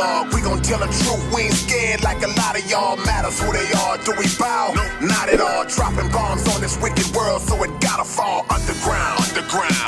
dialogue. We gon' tell the truth, we ain't scared like a lot of y'all. Matters who they are, do we bow? No. Not at all. Dropping bombs on this wicked world, so it gotta fall underground.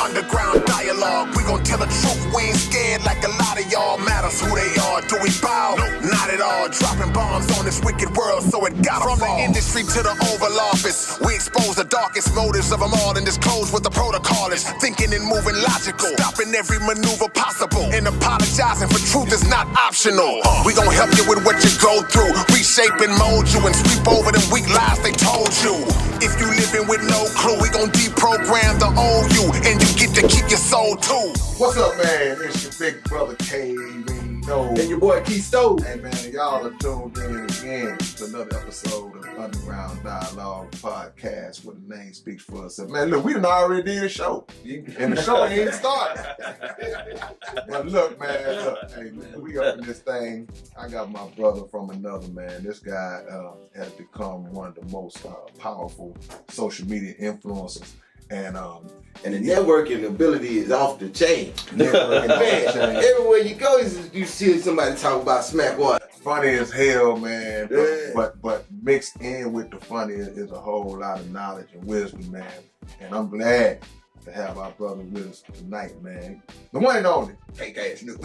Underground dialogue. We gon' tell the truth, we ain't scared like a lot of y'all. Matters who they are, do we bow? No. Not at all. Dropping bombs on this wicked world, so it gotta fall. From the industry to the Oval Office, we expose the darkest motives of them all and disclose what the protocol is. Thinking and moving logical, stopping every maneuver possible, and apologizing for truth is not optional. We gon' help you with what you go through, reshape and mold you, and sweep over them weak lies they told you. If you living with no clue, we gon' deprogram the old you, and you get to keep your soul too. What's up, man? It's your big brother K-Rino. And your boy Keystone. Hey, man, y'all are tuned in again to another episode of Underground Dialogue Podcast, where the name speaks for itself. Man, look, we done already did a show, and the show ain't even started. But look, man, hey, man, we up in this thing. I got my brother from another, man. This guy has become one of the most powerful social media influencers. And the networking ability is off the chain. Networking off the chain. Everywhere you go, you see somebody talk about SmackWater. Funny as hell, man. Yeah. But mixed in with the funny is a whole lot of knowledge and wisdom, man. And I'm glad to have our brother with us tonight, man. The one and only KK Snoop.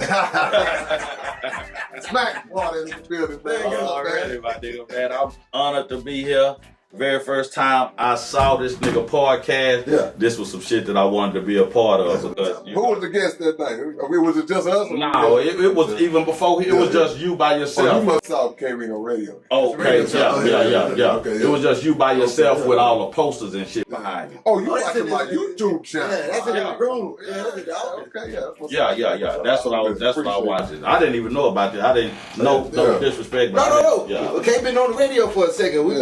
SmackWater in the building, man. Already, my nigga, man. I'm honored to be here. Very first time I saw this nigga podcast, this was some shit that I wanted to be a part of. Because, who was the guest that night? I mean, was it just us? No, it was even before. It was just you by yourself. Oh, you must have saw K-Rino radio. Okay, yeah. Okay, it was just you by yourself with all the posters and shit behind you. Oh, you watching my YouTube channel? Yeah, that's in the room. Yeah, that's in the office. Okay, Yeah. That's what I was. That's what I was watching. I didn't even know about it. I didn't know no disrespect. No. Yeah. We can't been on the radio for a second. We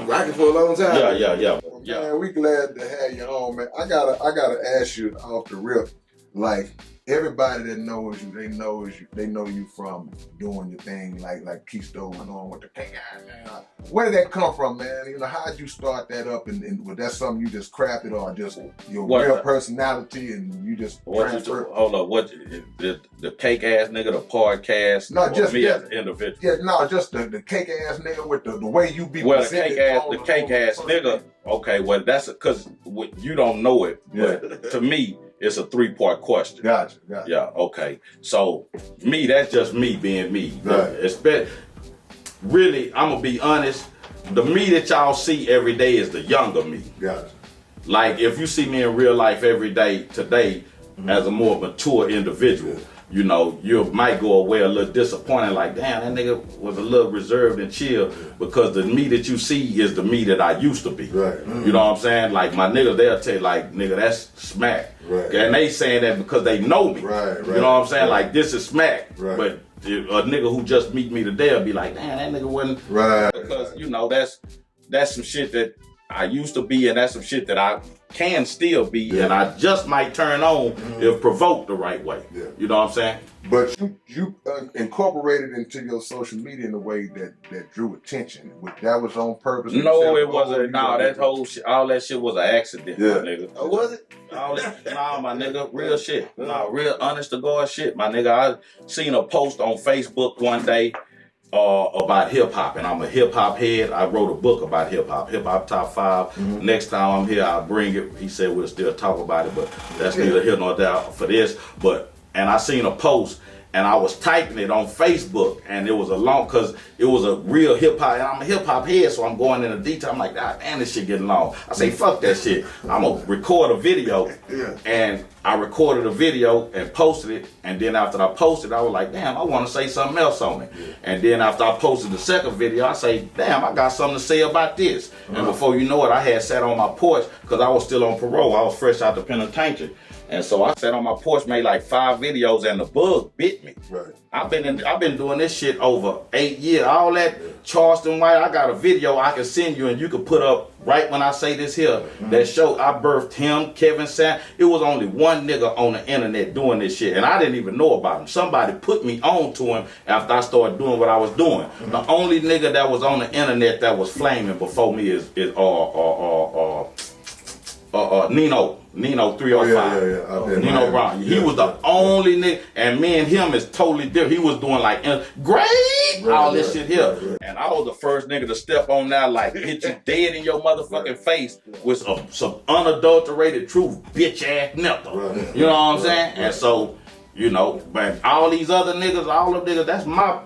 rocking for a long time. Yeah. Man, we glad to have you on, man. I gotta ask you off the rip, like everybody that knows you, they know you from doing your thing, like Keystone on with the K-Rino. Where did that come from, man? You know, how'd you start that up, and was that something you just crafted, or just your real personality, and you just transferred? Hold up, what the cake ass nigga, the podcast? No, just me as an individual. Yeah, no, just the cake ass nigga with the way you be. Well, the cake ass nigga. Okay, well that's because you don't know it, but to me, it's a 3-part question. Gotcha. Yeah, okay. So me, that's just me being me. Right. Really, I'm gonna be honest. The me that y'all see every day is the younger me. Gotcha. Like if you see me in real life every day today as a more mature individual, you know, you might go away a little disappointed, like, damn, that nigga was a little reserved and chill, because the me that you see is the me that I used to be. Right. You know what I'm saying? Like my niggas, they'll tell you, like, nigga, that's Smack. Right. And they saying that because they know me. Right. You know what I'm saying? Like, this is Smack. Right. But a nigga who just meet me today will be like, damn, that nigga wasn't. Right. Because, you know, that's some shit that I used to be, and that's some shit that I can still be, and I just might turn on if provoked the right way. Yeah. You know what I'm saying? But you incorporated into your social media in a way that drew attention. That was on purpose? No, it wasn't. No, that whole shit, all that shit was an accident, my nigga. Oh, was it? All that, nah, my nigga, real shit. Nah, real honest to God shit, my nigga. I seen a post on Facebook one day about hip hop, and I'm a hip hop head. I wrote a book about hip hop top 5. Next time I'm here, I'll bring it. He said we'll still talk about it, but that's neither here nor there for this. And I seen a post, and I was typing it on Facebook, and it was cause it was a real hip hop, and I'm a hip hop head, so I'm going into detail. I'm like, ah, man, this shit getting long. I say, fuck that shit. I'm gonna record a video, and I recorded a video and posted it, and then after I posted it, I was like, damn, I want to say something else on it. And then after I posted the second video, I say, damn, I got something to say about this. And before you know it, I had sat on my porch, because I was still on parole. I was fresh out the penitentiary. And so I sat on my porch, made like 5 videos, and the bug bit me. Right. I've been doing this shit over 8 years. All that Charleston White, I got a video I can send you, and you can put up right when I say this here. That show I birthed him, Kevin Sam. It was only one nigga on the internet doing this shit, and I didn't even know about him. Somebody put me on to him after I started doing what I was doing. The only nigga that was on the internet that was flaming before me is Nino 305. Nino Brown. He was the only nigga, and me and him is totally different. He was doing like great all this shit here, and I was the first nigga to step on that like hit you dead in your motherfucking face with some unadulterated truth, bitch ass nigga. You know what I'm saying? And so, you know, but all these other niggas, all of niggas, that's my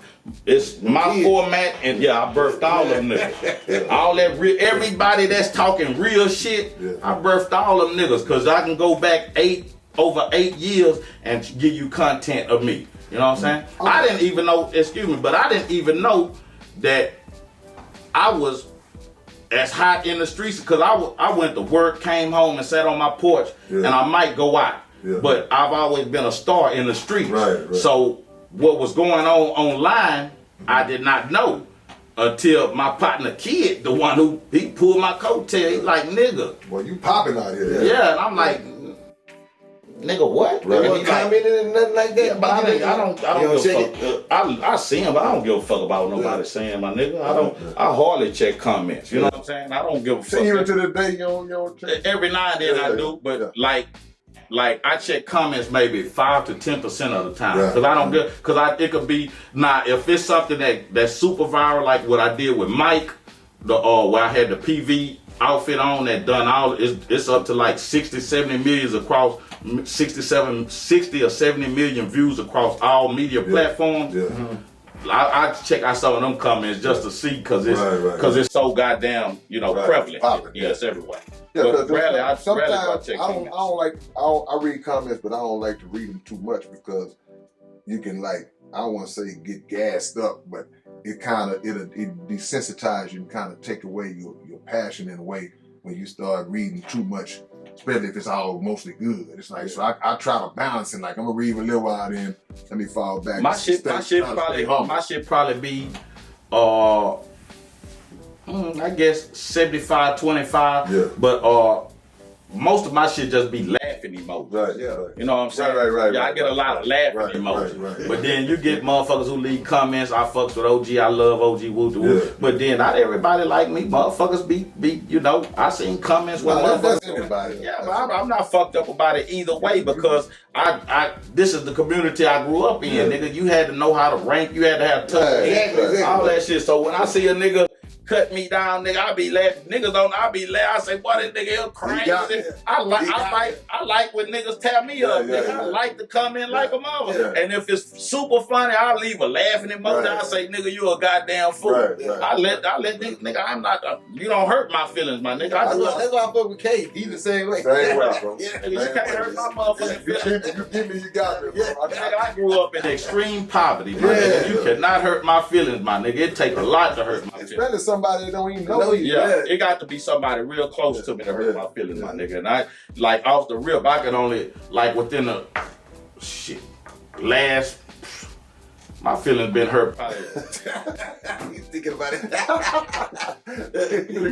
format, and I birthed all of them niggas. All that everybody that's talking real shit, I birthed all of them niggas, cause I can go back over 8 years and give you content of me. You know what I'm saying? I didn't even know, but I didn't even know that I was as hot in the streets, cause I went to work, came home and sat on my porch, and I might go out. But I've always been a star in the streets. Right. So what was going on online, I did not know until my partner Kid, the one who he pulled my coattail. He like, nigga. Well, you popping out here. Yeah, and I'm like, nigga, what? Right. Nigga, he commented and nothing like that. Yeah, but I don't give a fuck. I see him, but I don't give a fuck about what nobody saying, my nigga. I hardly check comments. You know what I'm saying? I don't give a fuck. Even to the day you don't check. Every now and then I do, but like I check comments maybe 5 to 10% of the time, because I don't get, it could be if it's something that's super viral, like what I did with Mike, where I had the PV outfit on that done all, it's up to like 60 or 70 or 70 million views across all media platforms. I check out some of them comments just to see, because it's so goddamn prevalent. It's everywhere. But rarely I check comments. I read comments, but I don't like to read them too much, because you can I don't want to say get gassed up, but it desensitizes you and kind of take away your passion in a way when you start reading too much, especially if it's all mostly good. It's like, so I try to balance it. Like, I'm gonna read a little while, then let me fall back. My shit probably be I guess 75-25, but most of my shit just be laughing emojis. Right. You know what I'm saying? Right. I get a lot of laughing emojis. Right. But then you get motherfuckers who leave comments. I fucks with OG. I love OG. Woo. But then not everybody like me. Motherfuckers be I seen comments where motherfuckers. But I'm not fucked up about it either way, because this is the community I grew up in, nigga. You had to know how to rank. You had to have tough all that shit. So when I see a nigga cut me down, nigga, I be laughing. I be laughing. I say, boy, this nigga here crazy. I like when niggas tap me up, nigga. I like to come in like a mother. And if it's super funny, I leave a laughing emoji. I say, nigga, you a goddamn fool. I let nigga, I'm not, you don't hurt my feelings, my nigga. That's why I fuck with K. He the same way. Same way, bro. You can't hurt my motherfucking feelings. You give me, you got me, bro. Nigga, I grew up in extreme poverty, my nigga. You cannot hurt my feelings, my nigga. It take a lot to hurt my feelings. Somebody that don't even know you. Yeah, it got to be somebody real close to me to hurt my feelings, my nigga. And I, like, off the rip, I can only, like, within the last, my feelings been hurt probably. You thinking about it?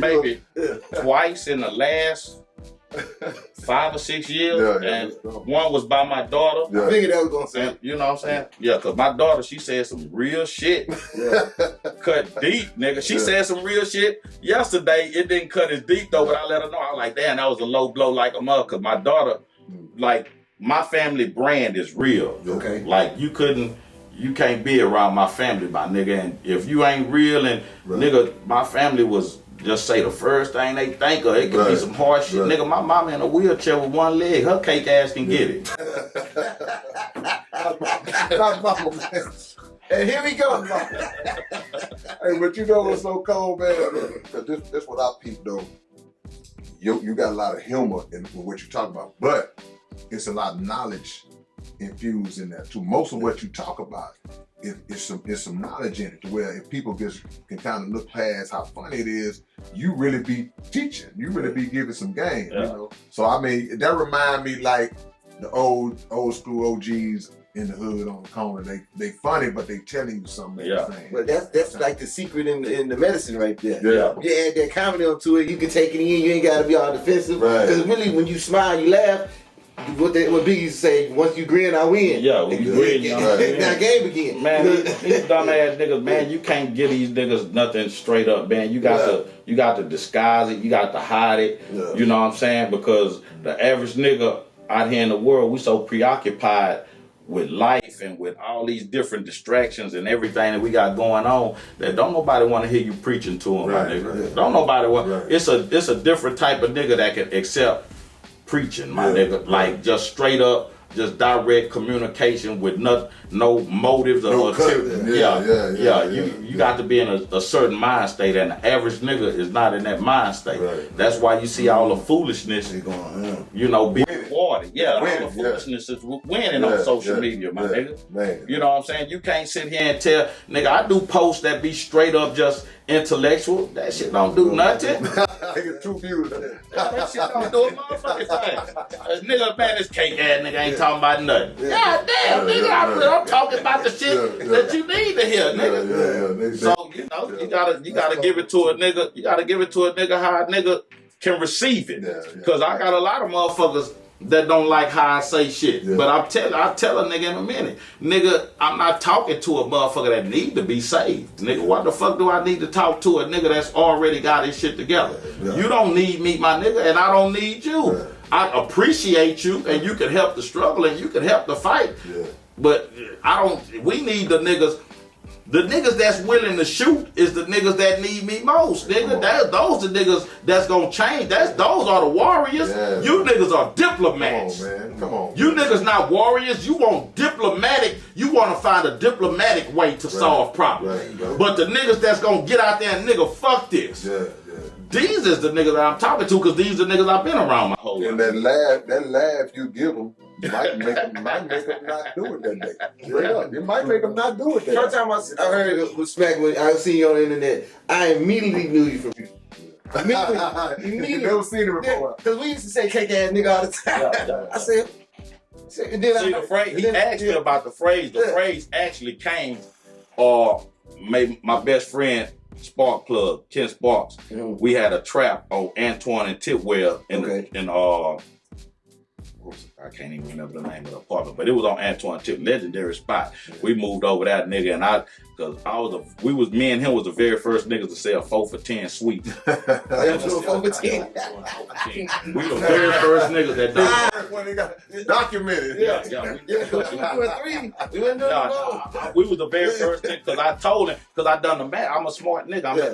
Maybe twice in the last 5 or 6 years, and one was by my daughter. I figured that was gonna say. You know what I'm saying? Yeah, cause my daughter, she said some real shit. Cut deep, nigga. She said some real shit yesterday. It didn't cut as deep though, but I let her know. I was like, damn, that was a low blow like a mother. Cause my daughter, like, my family brand is real. Okay. Like, you can't be around my family, my nigga. And if you ain't real, and nigga, my family was just say the first thing they think of. It could be some hard shit. Nigga, my mama in a wheelchair with one leg. Her cake ass can get it. Not mama, man. And here we go. Hey, but you know what's so cold, man? Because this what I peep, though. You got a lot of humor in what you talk about, but it's a lot of knowledge infused in that too. Most of what you talk about, it's some knowledge in it, to where if people just can kind of look past how funny it is, you really be teaching, you really be giving some game, you know. So I mean, that remind me like the old school OGs in the hood on the corner. They funny, but they telling you something. But that's like the secret in the medicine right there. Yeah. You add that comedy onto it, you can take it in. You ain't gotta be all defensive. Because really, when you smile, you laugh. what Biggie used to say, once you grin, I win. Yeah, when you grin, you know, that game again. Man, these dumb ass niggas, man, you can't give these niggas nothing straight up, man. You got to disguise it, you got to hide it. Yeah. You know what I'm saying? Because the average nigga out here in the world, we so preoccupied with life and with all these different distractions and everything that we got going on that don't nobody want to hear you preaching to them, my nigga. Right. Don't nobody want. Right. It's a different type of nigga that can accept preaching, my nigga. Like just straight up, just direct communication with no motives or you got to be in a certain mind state, and the average nigga is not in that mind state. Right. That's why you see all the foolishness, you know, being watered. Yeah, all the foolishness is winning on social media, my nigga. Man. You know what I'm saying? You can't sit here and tell, nigga, I do posts that be straight up just intellectual. That shit don't do nothing. Nigga, too views. That shit don't do a motherfucking thing. Nigga, man, this cake ass nigga ain't talking about nothing. God damn, nigga, I'm talking about the shit that you need to hear, nigga. So, you know, you gotta give it to a nigga. You gotta give it to a nigga how a nigga can receive it. Cause I got a lot of motherfuckers that don't like how I say shit. But I'll tell a nigga in a minute. Nigga, I'm not talking to a motherfucker that need to be saved. Nigga, what the fuck do I need to talk to a nigga that's already got his shit together? You don't need me, my nigga, and I don't need you. I appreciate you, and you can help the struggle, and you can help the fight. But we need the niggas. The niggas that's willing to shoot is the niggas that need me most, nigga. Those the niggas that's gonna change. Those are the warriors. You niggas are diplomats. Come on, man. Come on. You niggas not warriors. You want diplomatic. You want to find a diplomatic way to solve problems. But the niggas that's gonna get out there and nigga, fuck this. These is the niggas that I'm talking to, because these are the niggas I've been around my whole life. And that laugh you give them might make them not do it that day. Straight up. It might make them not do it that day. First time I heard it with Smack, when I seen you on the internet, I immediately knew you from you. Immediately. You never seen it before. Because we used to say cake ass nigga all the time. I said, and then see, the phrase, he asked me about the phrase. The phrase actually came, made my best friend, Spark Plug, Ken Sparks. We had a trap on Antoine and Titwell in I can't even remember the name of the apartment, but it was on Antoine Tip, legendary spot. We moved over that nigga, and me and him was the very first niggas to sell 4 for 10 sweet. 4 for 10. We the very first niggas that done it. When they got documented. We went we was the very first thing, because I told him, because I done the math. I'm a smart nigga.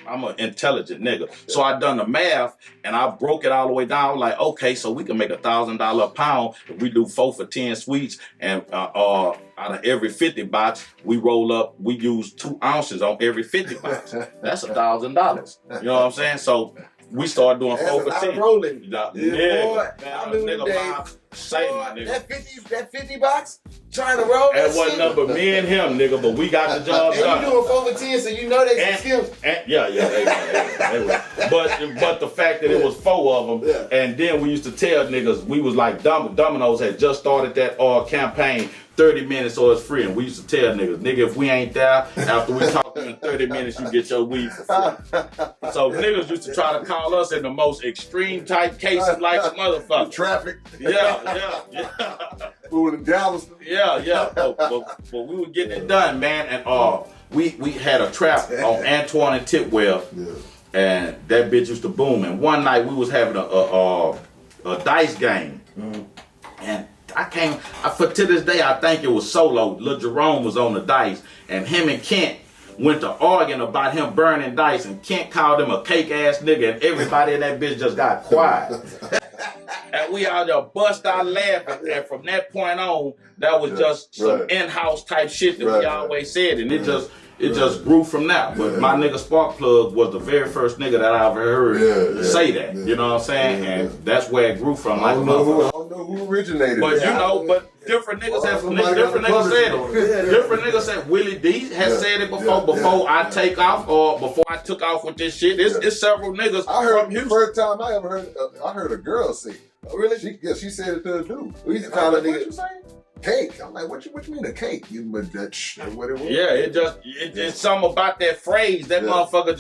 I'm an intelligent nigga. So I done the math, and I broke it all the way down. I was like, okay, so we can make $1,000 a pound if we do 4 for 10 sweets, and out of every 50 box, we use 2 ounces on every 50 box. That's $1,000. You know what I'm saying? So we started doing 4 for 10. Rolling. Boy, I remember the day. Say my nigga. That 50 box, trying to roll that shit. That wasn't number me and him, nigga, but we got the job done. And you doing 4 for 10, so you know they some skills. They were. But the fact that it was 4 of them, and then we used to tell niggas, we was like, Domino's had just started that campaign, 30 minutes or it's free. And we used to tell niggas, nigga, if we ain't there, after we talk to you in 30 minutes, you get your weed for free. So niggas used to try to call us in the most extreme type cases like a motherfucker. Traffic. Yeah. We were in Dallas. Yeah. But we were getting it done, man. And we had a trap on Antoine and Titwell. And that bitch used to boom. And one night we was having a dice game. And to this day, I think it was solo. Lil Jerome was on the dice, and him and Kent went to arguing about him burning dice, and Kent called him a cake ass nigga, and everybody in that bitch just got quiet. And we out there bust out laughing, and from that point on, that was just some in-house type shit that we always said, and it just grew from that. But my nigga Sparkplug was the very first nigga that I ever heard say that. You know what I'm saying? And that's where it grew from. I don't know who originated but it. But different niggas said it. Different niggas said Willie D has said it before I take off, or before I took off with this shit. It's several niggas. I heard the first time I ever heard. I heard a girl say it. Oh, really? She said it to a dude. We used to call that nigga. cake. I'm like, what you mean a cake? But that's what it was. Yeah, it's something about that phrase. That motherfucker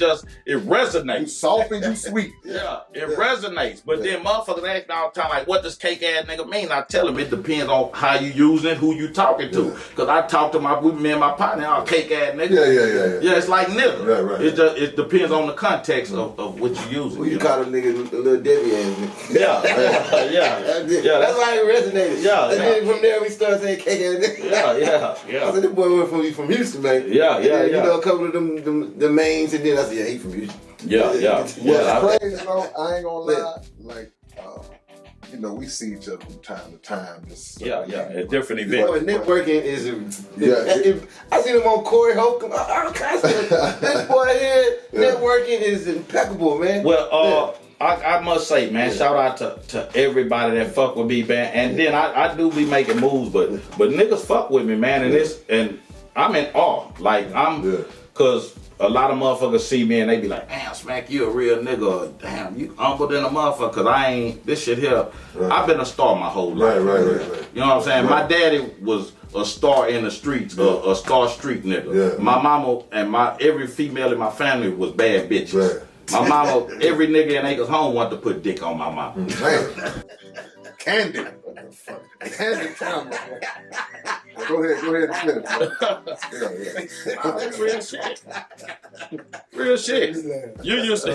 it resonates. You soft and you sweet. Yeah, it resonates. But then motherfuckers ask me all the time, like, what does cake ass nigga mean? I tell them it depends on how you using it, who you talking to. Cause I talk to me and my partner, all cake ass nigga. Yeah. Yeah, it's like nigga. Right. It depends on the context of what you using. Who you call a nigga little Debbie ass nigga? Yeah. That's why it resonated. Yeah. And then from there we started saying cake ass nigga. Yeah. I said, this boy went from Houston, man. Yeah. You know, a couple of them the mains, and then I said, yeah, he from Houston. Yeah. What's crazy though, I ain't gonna lie, like, you know, we see each other from time to time. Just at different You know, events. networking is I seen him on Corey Holcomb. This boy here, networking is impeccable, man. Well, I must say, man, shout out to everybody that fuck with me, man. And then I do be making moves, but niggas fuck with me, man. And I'm in awe. Like cause a lot of motherfuckers see me and they be like, damn, Smack, you a real nigga. Damn, you humble than a motherfucker. Cause I ain't this shit here. I've been a star my whole life. Right. You know what I'm saying? My daddy was a star in the streets, a star street nigga. My mama and every female in my family was bad bitches. My mama, every nigga in Acres Home wanted to put dick on my mama. Man. Candy. Candy camera. Go ahead and finish. That's real shit. Real shit. You used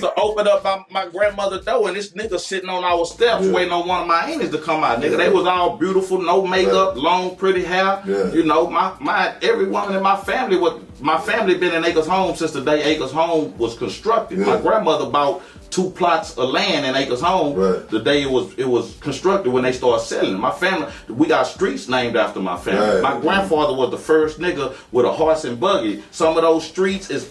to open up my grandmother's door and this nigga sitting on our steps waiting on one of my aunties to come out. Nigga, they was all beautiful, no makeup, long, pretty hair. You know, everyone in my family been in Acres Home since the day Acres Home was constructed. My grandmother bought 2 plots of land in Acres Home the day it was constructed when they started selling. My family, we got streets named after my family. My grandfather was the first nigga with a horse and buggy. Some of those streets is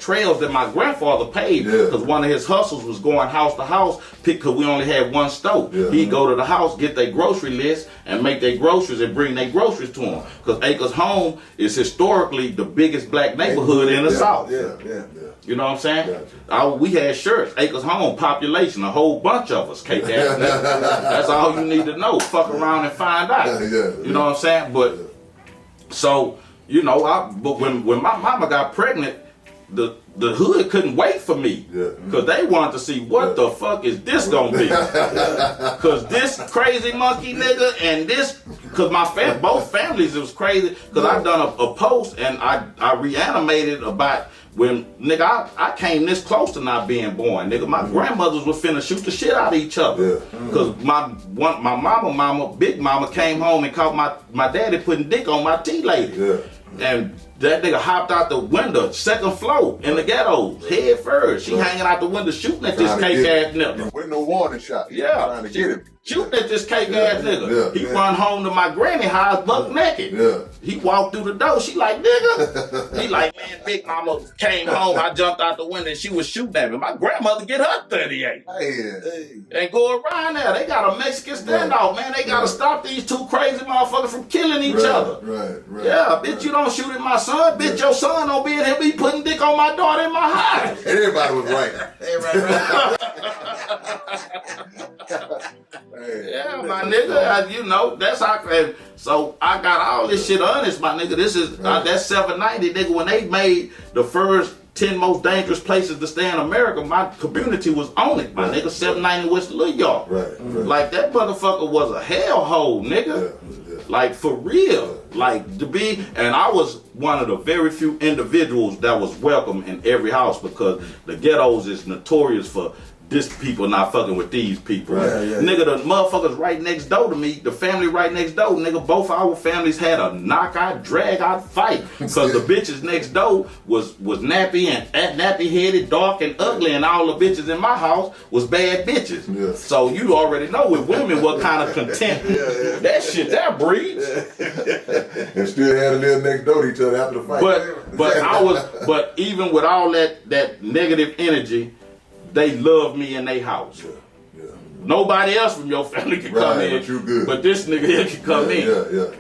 trails that my grandfather paved because one of his hustles was going house to house because we only had one store. He'd go to the house, get their grocery list, and make their groceries and bring their groceries to them. Because Acres Home is historically the biggest black neighborhood in the South. You know what I'm saying? We had shirts, Acres Home, population, a whole bunch of us. That's all you need to know. Fuck around and find out. You know what I'm saying? But so, you know, but when my mama got pregnant, the hood couldn't wait for me because they wanted to see what the fuck is this gonna be. Because this crazy monkey nigga and this, because both families, it was crazy. Because I done a post and I reanimated about when nigga I came this close to not being born. Nigga, my grandmothers was finna shoot the shit out of each other. Because my mama, big mama came home and caught my daddy putting dick on my tea lady. And that nigga hopped out the window, 2nd floor in the ghettos, head first. She hanging out the window shooting at this cake ass nigga. With no warning shot. Trying to get him. Shooting at this cake ass nigga. He run home to my granny house buck naked. He walked through the door. She like, nigga. He like, man, big mama came home. I jumped out the window and she was shooting at me. My grandmother get her 38. And go around there. They got a Mexican standoff, man. They gotta stop these 2 crazy motherfuckers from killing each other. Yeah, bitch, you don't shoot at my son. Bitch, your son don't be in here be putting dick on my daughter in my house. Everybody was right. Yeah, my nigga, you know, that's how. And so I got all this shit honest, my nigga. This is that's 790, nigga. When they made the first 10 most dangerous places to stay in America, my community was on it, my nigga. 790 West Little York. Like that motherfucker was a hellhole, nigga. Like for real. Like to be, and I was one of the very few individuals that was welcome in every house because the ghettos is notorious for this people not fucking with these people. Nigga, the motherfuckers right next door to me, the family right next door, nigga, both our families had a knockout, drag out fight. Cause the bitches next door was nappy and nappy headed, dark and ugly, and all the bitches in my house was bad bitches. So you already know with women what kind of content that shit that breeds. And still had to live next door to each other after the fight. But even with all that negative energy, they love me in their house. Nobody else from your family can come in. But you good. But this nigga here can come in.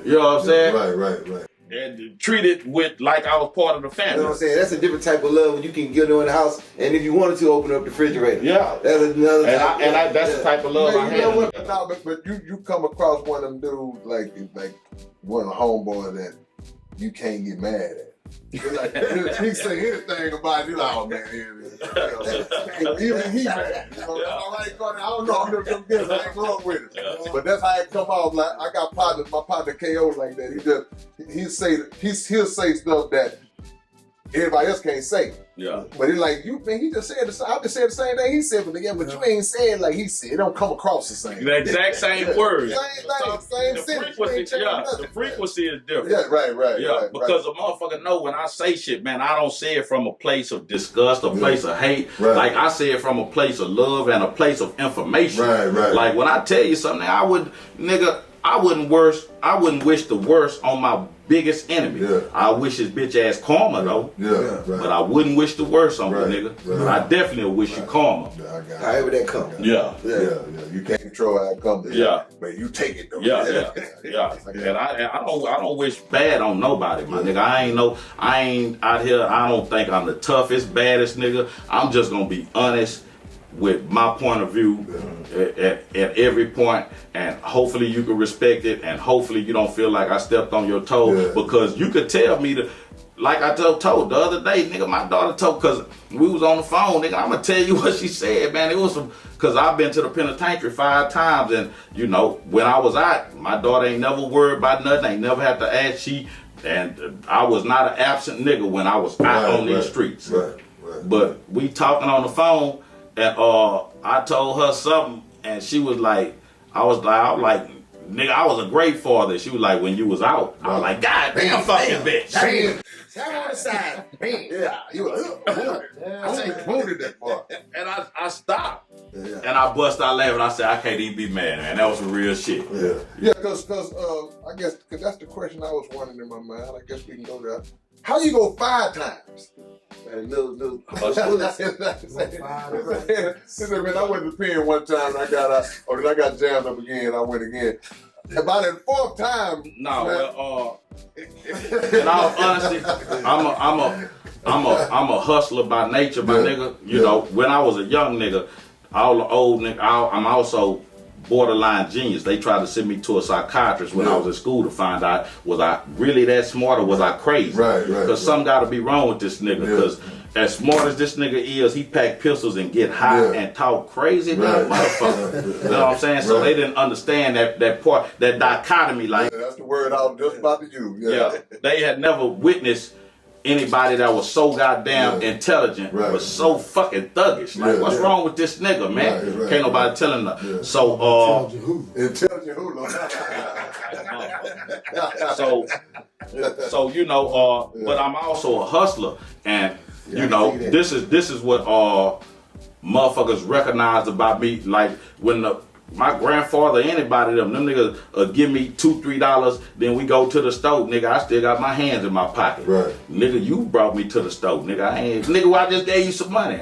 You know what I'm saying? Right. and treated with like I was part of the You family. know what I'm saying? That's a different type of love when you can get them in the house, and if you wanted to, open up the refrigerator. Yeah. That's another type. That's the type of love I Man, you know had. what? No, but you come across one of them dudes like one of the homeboys that you can't get mad at. Like, he say anything about it, you like, oh man, even he mad. You know, all right, Courtney, I don't know, I'm them guys, I ain't going with it. But that's how it come off. Like I got partners, my partner KO like that. He'll say stuff that everybody else can't say. Yeah. But he like, he just said the same. I just said the same thing he said, but you ain't said like he said. It don't come across the same. The exact same words. Same sentence. The frequency is different. Yeah, right. Yeah, because a motherfucker know when I say shit, man, I don't say it from a place of disgust, a place of hate. Right. Like I say it from a place of love and a place of information. Right. Like when I tell you something, I wouldn't wish the worst on my biggest enemy. Yeah. I wish his bitch ass karma though. Yeah. But I wouldn't wish the worst on Right. the nigga. Right. But I definitely wish you karma. Yeah, I got it. However that comes. Yeah. Yeah. You can't control how it comes. Yeah. But you take it though. Yeah. And I don't wish bad on nobody, my nigga. I ain't out here. I don't think I'm the toughest, baddest nigga. I'm just gonna be honest with my point of view at every point, and hopefully you can respect it, and hopefully you don't feel like I stepped on your toe, because you could tell me like I told the other day, nigga, my daughter told, because we was on the phone, nigga, I'm gonna tell you what she said, man. It was because I've been to the penitentiary 5 times, and you know, when I was out, my daughter ain't never worried about nothing, ain't never had to ask, and I was not an absent nigga when I was out on these streets. Right. But we talking on the phone, and I told her something, and she was like, I was like, nigga, I was a great father. She was like, when you was out, I was like, God damn fucking bitch. Bam. Tap on the side. Bam. Yeah. You were I say booted that part. And I stopped. Yeah. And I bust out laughing. I said, I can't even be mad, man. That was some real shit. Yeah, because I guess because that's the question I was wondering in my mind. I guess we can go there. How you go 5 times? Man, little I went to the pen one time and I got out, or then I got jammed up again. I went again. About the 4th time. No, well, in all honesty, I'm a hustler by nature, my nigga. You know, when I was a young nigga, all the old nigga, I'm also borderline genius. They tried to send me to a psychiatrist when I was in school to find out, was I really that smart or was I crazy? Right. Because something got to be wrong with this nigga. Because as smart as this nigga is, he pack pistols and get high and talk crazy, motherfucker. You know what I'm saying? So they didn't understand that part, that dichotomy. Like, that's the word I was just about to use. Yeah, they had never witnessed anybody that was so goddamn intelligent, but so fucking thuggish. Like, what's wrong with this nigga, man? Can't nobody tell him that. So, intelligent who? so you know, but I'm also a hustler, and you know, this is what motherfuckers recognize about me. Like when my grandfather, anybody them niggas give me $2-3, then we go to the stove, nigga. I still got my hands in my pocket. Right. Nigga, you brought me to the stove, nigga. Well, I just gave you some money.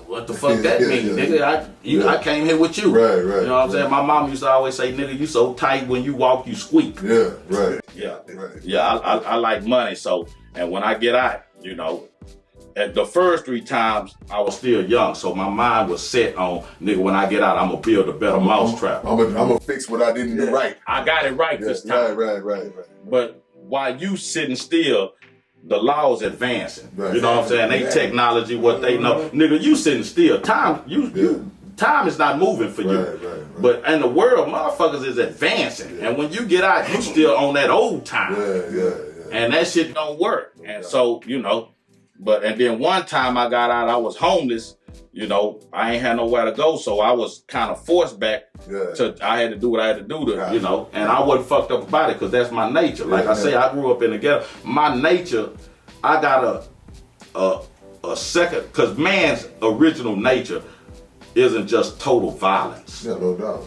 What the fuck that mean, nigga? I came here with you. Right. You know what I'm saying? My mom used to always say, nigga, you so tight when you walk, you squeak. Yeah, right. Yeah, I like money, so, and when I get out, you know, at the first 3 times, I was still young, so my mind was set on, nigga, when I get out, I'm gonna build a better mousetrap. I'm gonna fix what I didn't do right. I got it right this time. Right. But while you sitting still, the law is advancing. Right. You know what I'm saying? They technology, what they know. Nigga, you sitting still. Time is not moving for you. Right. But in the world, motherfuckers is advancing. And when you get out, you still on that old time. Yeah. And that shit don't work. And so, you know, and then one time I got out, I was homeless. You know, I ain't had nowhere to go, so I was kind of forced back I had to do what I had to do to, you know, and I wasn't fucked up about it because that's my nature. Like I say, I grew up in the ghetto. My nature, I got a second, because man's original nature isn't just total violence. Yeah, no doubt.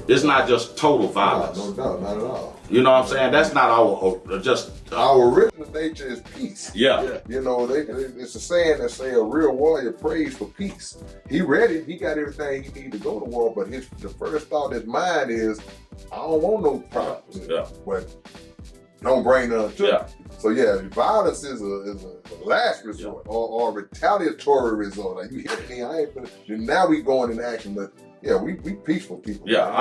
It's not just total violence. No doubt, not at all. You know what I'm saying? That's not our original nature is peace. Yeah. You know, it's a saying that say a real warrior prays for peace. He ready, he got everything he need to go to war, but the first thought in his mind is, I don't want no problems. Yeah. But don't bring none to Yeah. it. So yeah, violence is a last resort or retaliatory resort. Like you hit me, I ain't gonna. Now we going into action, but yeah, we peaceful people. Yeah, man.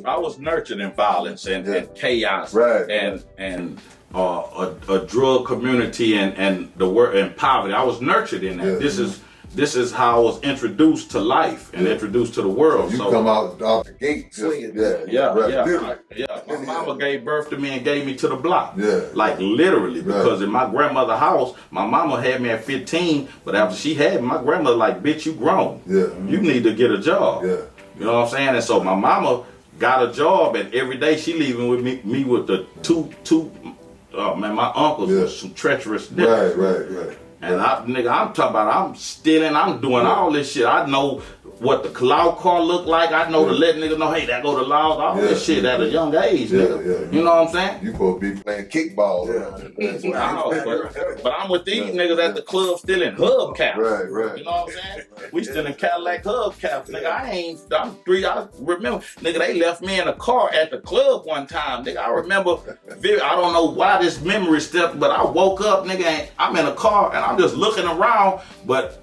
I was nurtured in violence and chaos, Right. and a drug community and the work and poverty. I was nurtured in that. Yeah. This is how I was introduced to life and introduced to the world. You So come out the gate, Swinging. yeah, right, yeah, literally. My mama gave birth to me and gave me to the block. Yeah. Like literally, Right. because in my grandmother's house, my mama had me at 15, but after she had me, my grandmother like, bitch, you grown. Yeah. You need to get a job. Yeah. You know what I'm saying? And so my mama got a job, and every day she leaving with me with the two man, my uncles was some treacherous niggas. Right. And I'm talking about, I'm stealing, I'm doing all this shit. I know what the cloud car look like. I know to let niggas know, hey, that go to loud, all this shit at a young age, nigga. Yeah. You know what I'm saying? You supposed to be playing kickball. That's what No, but I'm with these niggas at the club stealing hubcaps. Right. You know what I'm saying? We stealing Cadillac hubcaps, nigga. I remember, nigga, they left me in a car at the club one time, nigga. I remember, I don't know why this memory stepped, but I woke up, nigga, and I'm in a car and I'm just looking around, but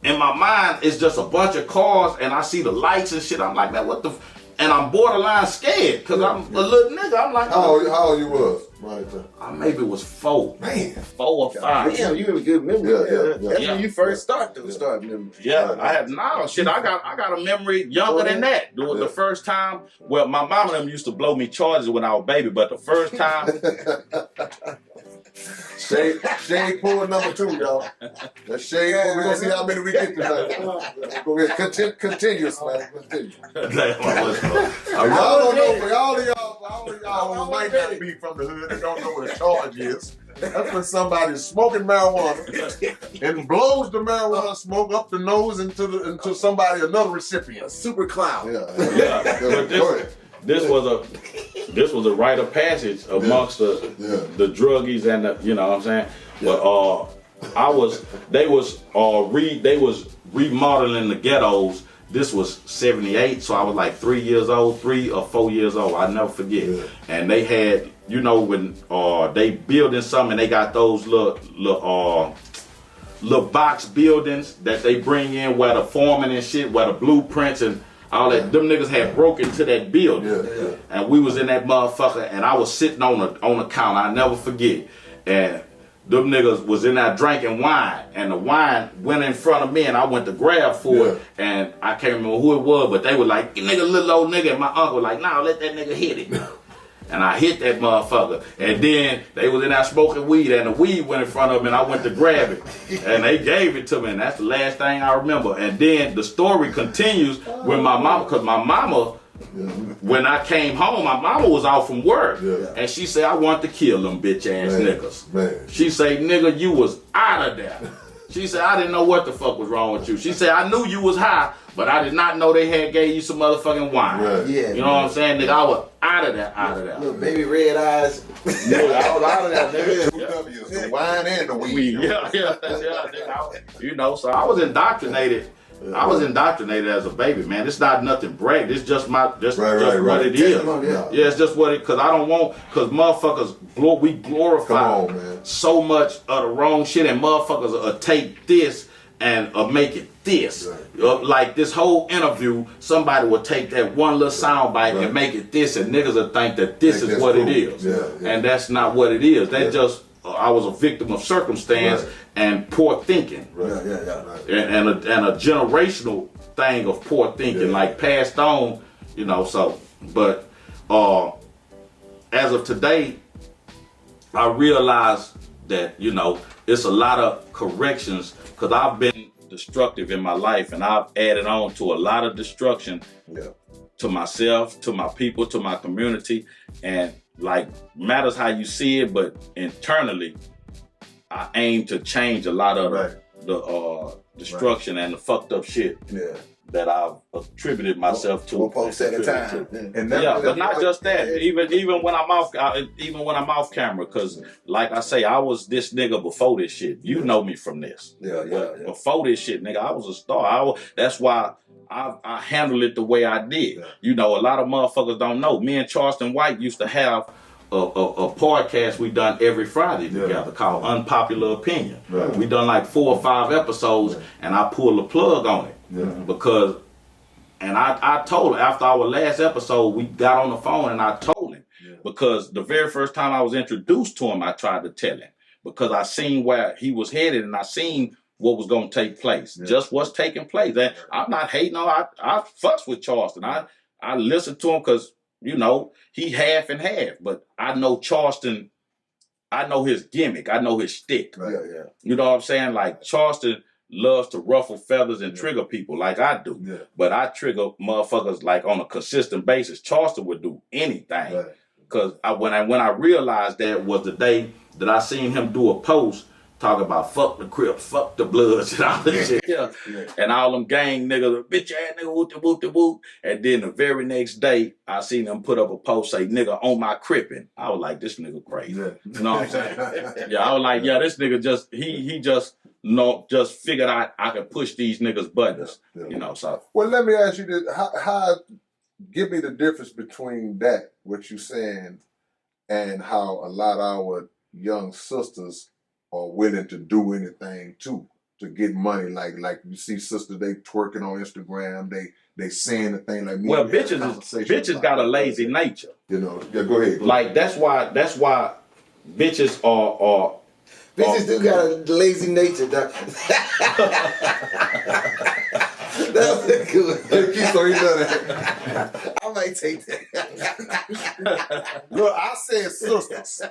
in my mind, it's just a bunch of cars, and I see the lights and shit. I'm like, man, what the? And I'm borderline scared because I'm a little nigga. I'm like, How old you was? Right. I maybe was 4. Man. 4 or 5. Damn, you have a good memory. Yeah. That's when you first start memory. Yeah, I had shit. I got a memory younger than that. It was the first time. Well, my mom and them used to blow me charges when I was a baby, but the first time. Shade pull number 2, y'all. That's shade pull. We're gonna see how many we get tonight. Go ahead. Continue, man. Continue. Y'all don't know, for all of y'all who might not be from the hood and don't know what a charge is. That's when somebody's smoking marijuana and blows the marijuana smoke up the nose into somebody, another recipient. A super cloud. Yeah. But this was a rite of passage amongst the druggies and the, you know what I'm saying? But they was remodeling the ghettos. This was 78, so I was like 3 or 4 years old. I never forget. Yeah. And they had, you know, when they building something, and they got those little box buildings that they bring in where the foreman and shit, where the blueprints and all that. Them niggas had broken to that building. Yeah. And we was in that motherfucker, and I was sitting on the counter. I never forget. And them niggas was in there drinking wine, and the wine went in front of me, and I went to grab for it, and I can't remember who it was, but they were like, nigga, little old nigga, and my uncle was like, nah, let that nigga hit it. And I hit that motherfucker, and then they was in there smoking weed, and the weed went in front of me, and I went to grab it, and they gave it to me, and that's the last thing I remember. And then the story continues with my mama, because my mama, when I came home, my mama was out from work, and she said, I want to kill them bitch ass niggas. Man. She said, nigga, you was out of there. She said, I didn't know what the fuck was wrong with you. She said, I knew you was high, but I did not know they had gave you some motherfucking wine. Right. Yeah, you know what I'm saying? Nigga, I was out of there. Little baby red eyes. Yeah, I was out of there, nigga. 2 W's, the wine and the weed. Yeah, nigga. You know, so I was indoctrinated. I was indoctrinated as a baby, man. It's not nothing brag. It's just what it is. Yeah, it's just what it. Because I don't want. Because motherfuckers, we glorify so much of the wrong shit, and motherfuckers take this and make it this. Right. Like this whole interview, somebody will take that one little sound bite and make it this, and niggas will think that this is what it is, and that's not what it is. That just. I was a victim of circumstance and poor thinking. And a generational thing of poor thinking, like passed on, you know, so. But as of today, I realize that, you know, it's a lot of corrections because I've been destructive in my life and I've added on to a lot of destruction to myself, to my people, to my community, and like matters how you see it, but internally, I aim to change a lot of the destruction and the fucked up shit that I've attributed myself to. One post at a time. But not just that. Even when I'm off camera, because like I say, I was this nigga before this shit. You know me from this. Before this shit, nigga, I was a star. That's why. I handled it the way I did. You know, a lot of motherfuckers don't know. Me and Charleston White used to have a podcast we done every Friday together called Unpopular Opinion. Right. We done like 4 or 5 episodes, and I pulled the plug on it because. And I told him after our last episode, we got on the phone and I told him because the very first time I was introduced to him, I tried to tell him because I seen where he was headed and I seen what was going to take place, just what's taking place. And I'm not hating on, I fucks with Charleston. I listen to him because, you know, he half and half, but I know Charleston, I know his gimmick, I know his shtick. Right. You know what I'm saying? Like Charleston loves to ruffle feathers and trigger people like I do. Yeah. But I trigger motherfuckers like on a consistent basis. Charleston would do anything. Right. Cause when I realized that was the day that I seen him do a post talking about fuck the Crips, fuck the Bloods and all this shit. Yeah. And all them gang niggas, bitch ass nigga, whoop de whoop. And then the very next day, I seen them put up a post say, nigga, on my crippin'. I was like, this nigga crazy. Yeah. You know what I'm saying? Yeah, I was like, yeah, this nigga just, he just figured out I could push these niggas' buttons. You know, so. Well, let me ask you this. How give me the difference between that, what you saying, and how a lot of our young sisters are willing to do anything to get money. Like you see sisters, they twerking on Instagram, they saying a thing like me. Well, bitches got a lazy nature. You know, go ahead. Like that's why bitches are Bitches do got a lazy nature, dog. That was good. So he done that. I might take that. Look, I said sisters.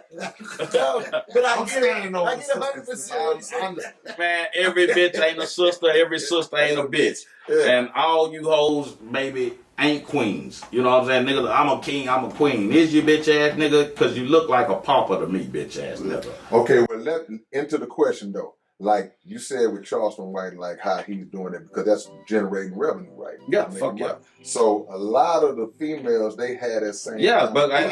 No, but I I'm get standing it. on I the get sisters. 100%. man, every bitch ain't a sister, every sister ain't a bitch. And all you hoes maybe ain't queens. You know what I'm saying? Nigga, I'm a king, I'm a queen. Is you bitch ass nigga? Cause you look like a pauper to me, bitch ass nigga. Okay, well, let into the question though. Like you said with Charleston White, like how he's doing it because that's generating revenue, right? Yeah, fuck yeah. So a lot of the females they had that same. Yeah, time. but I'm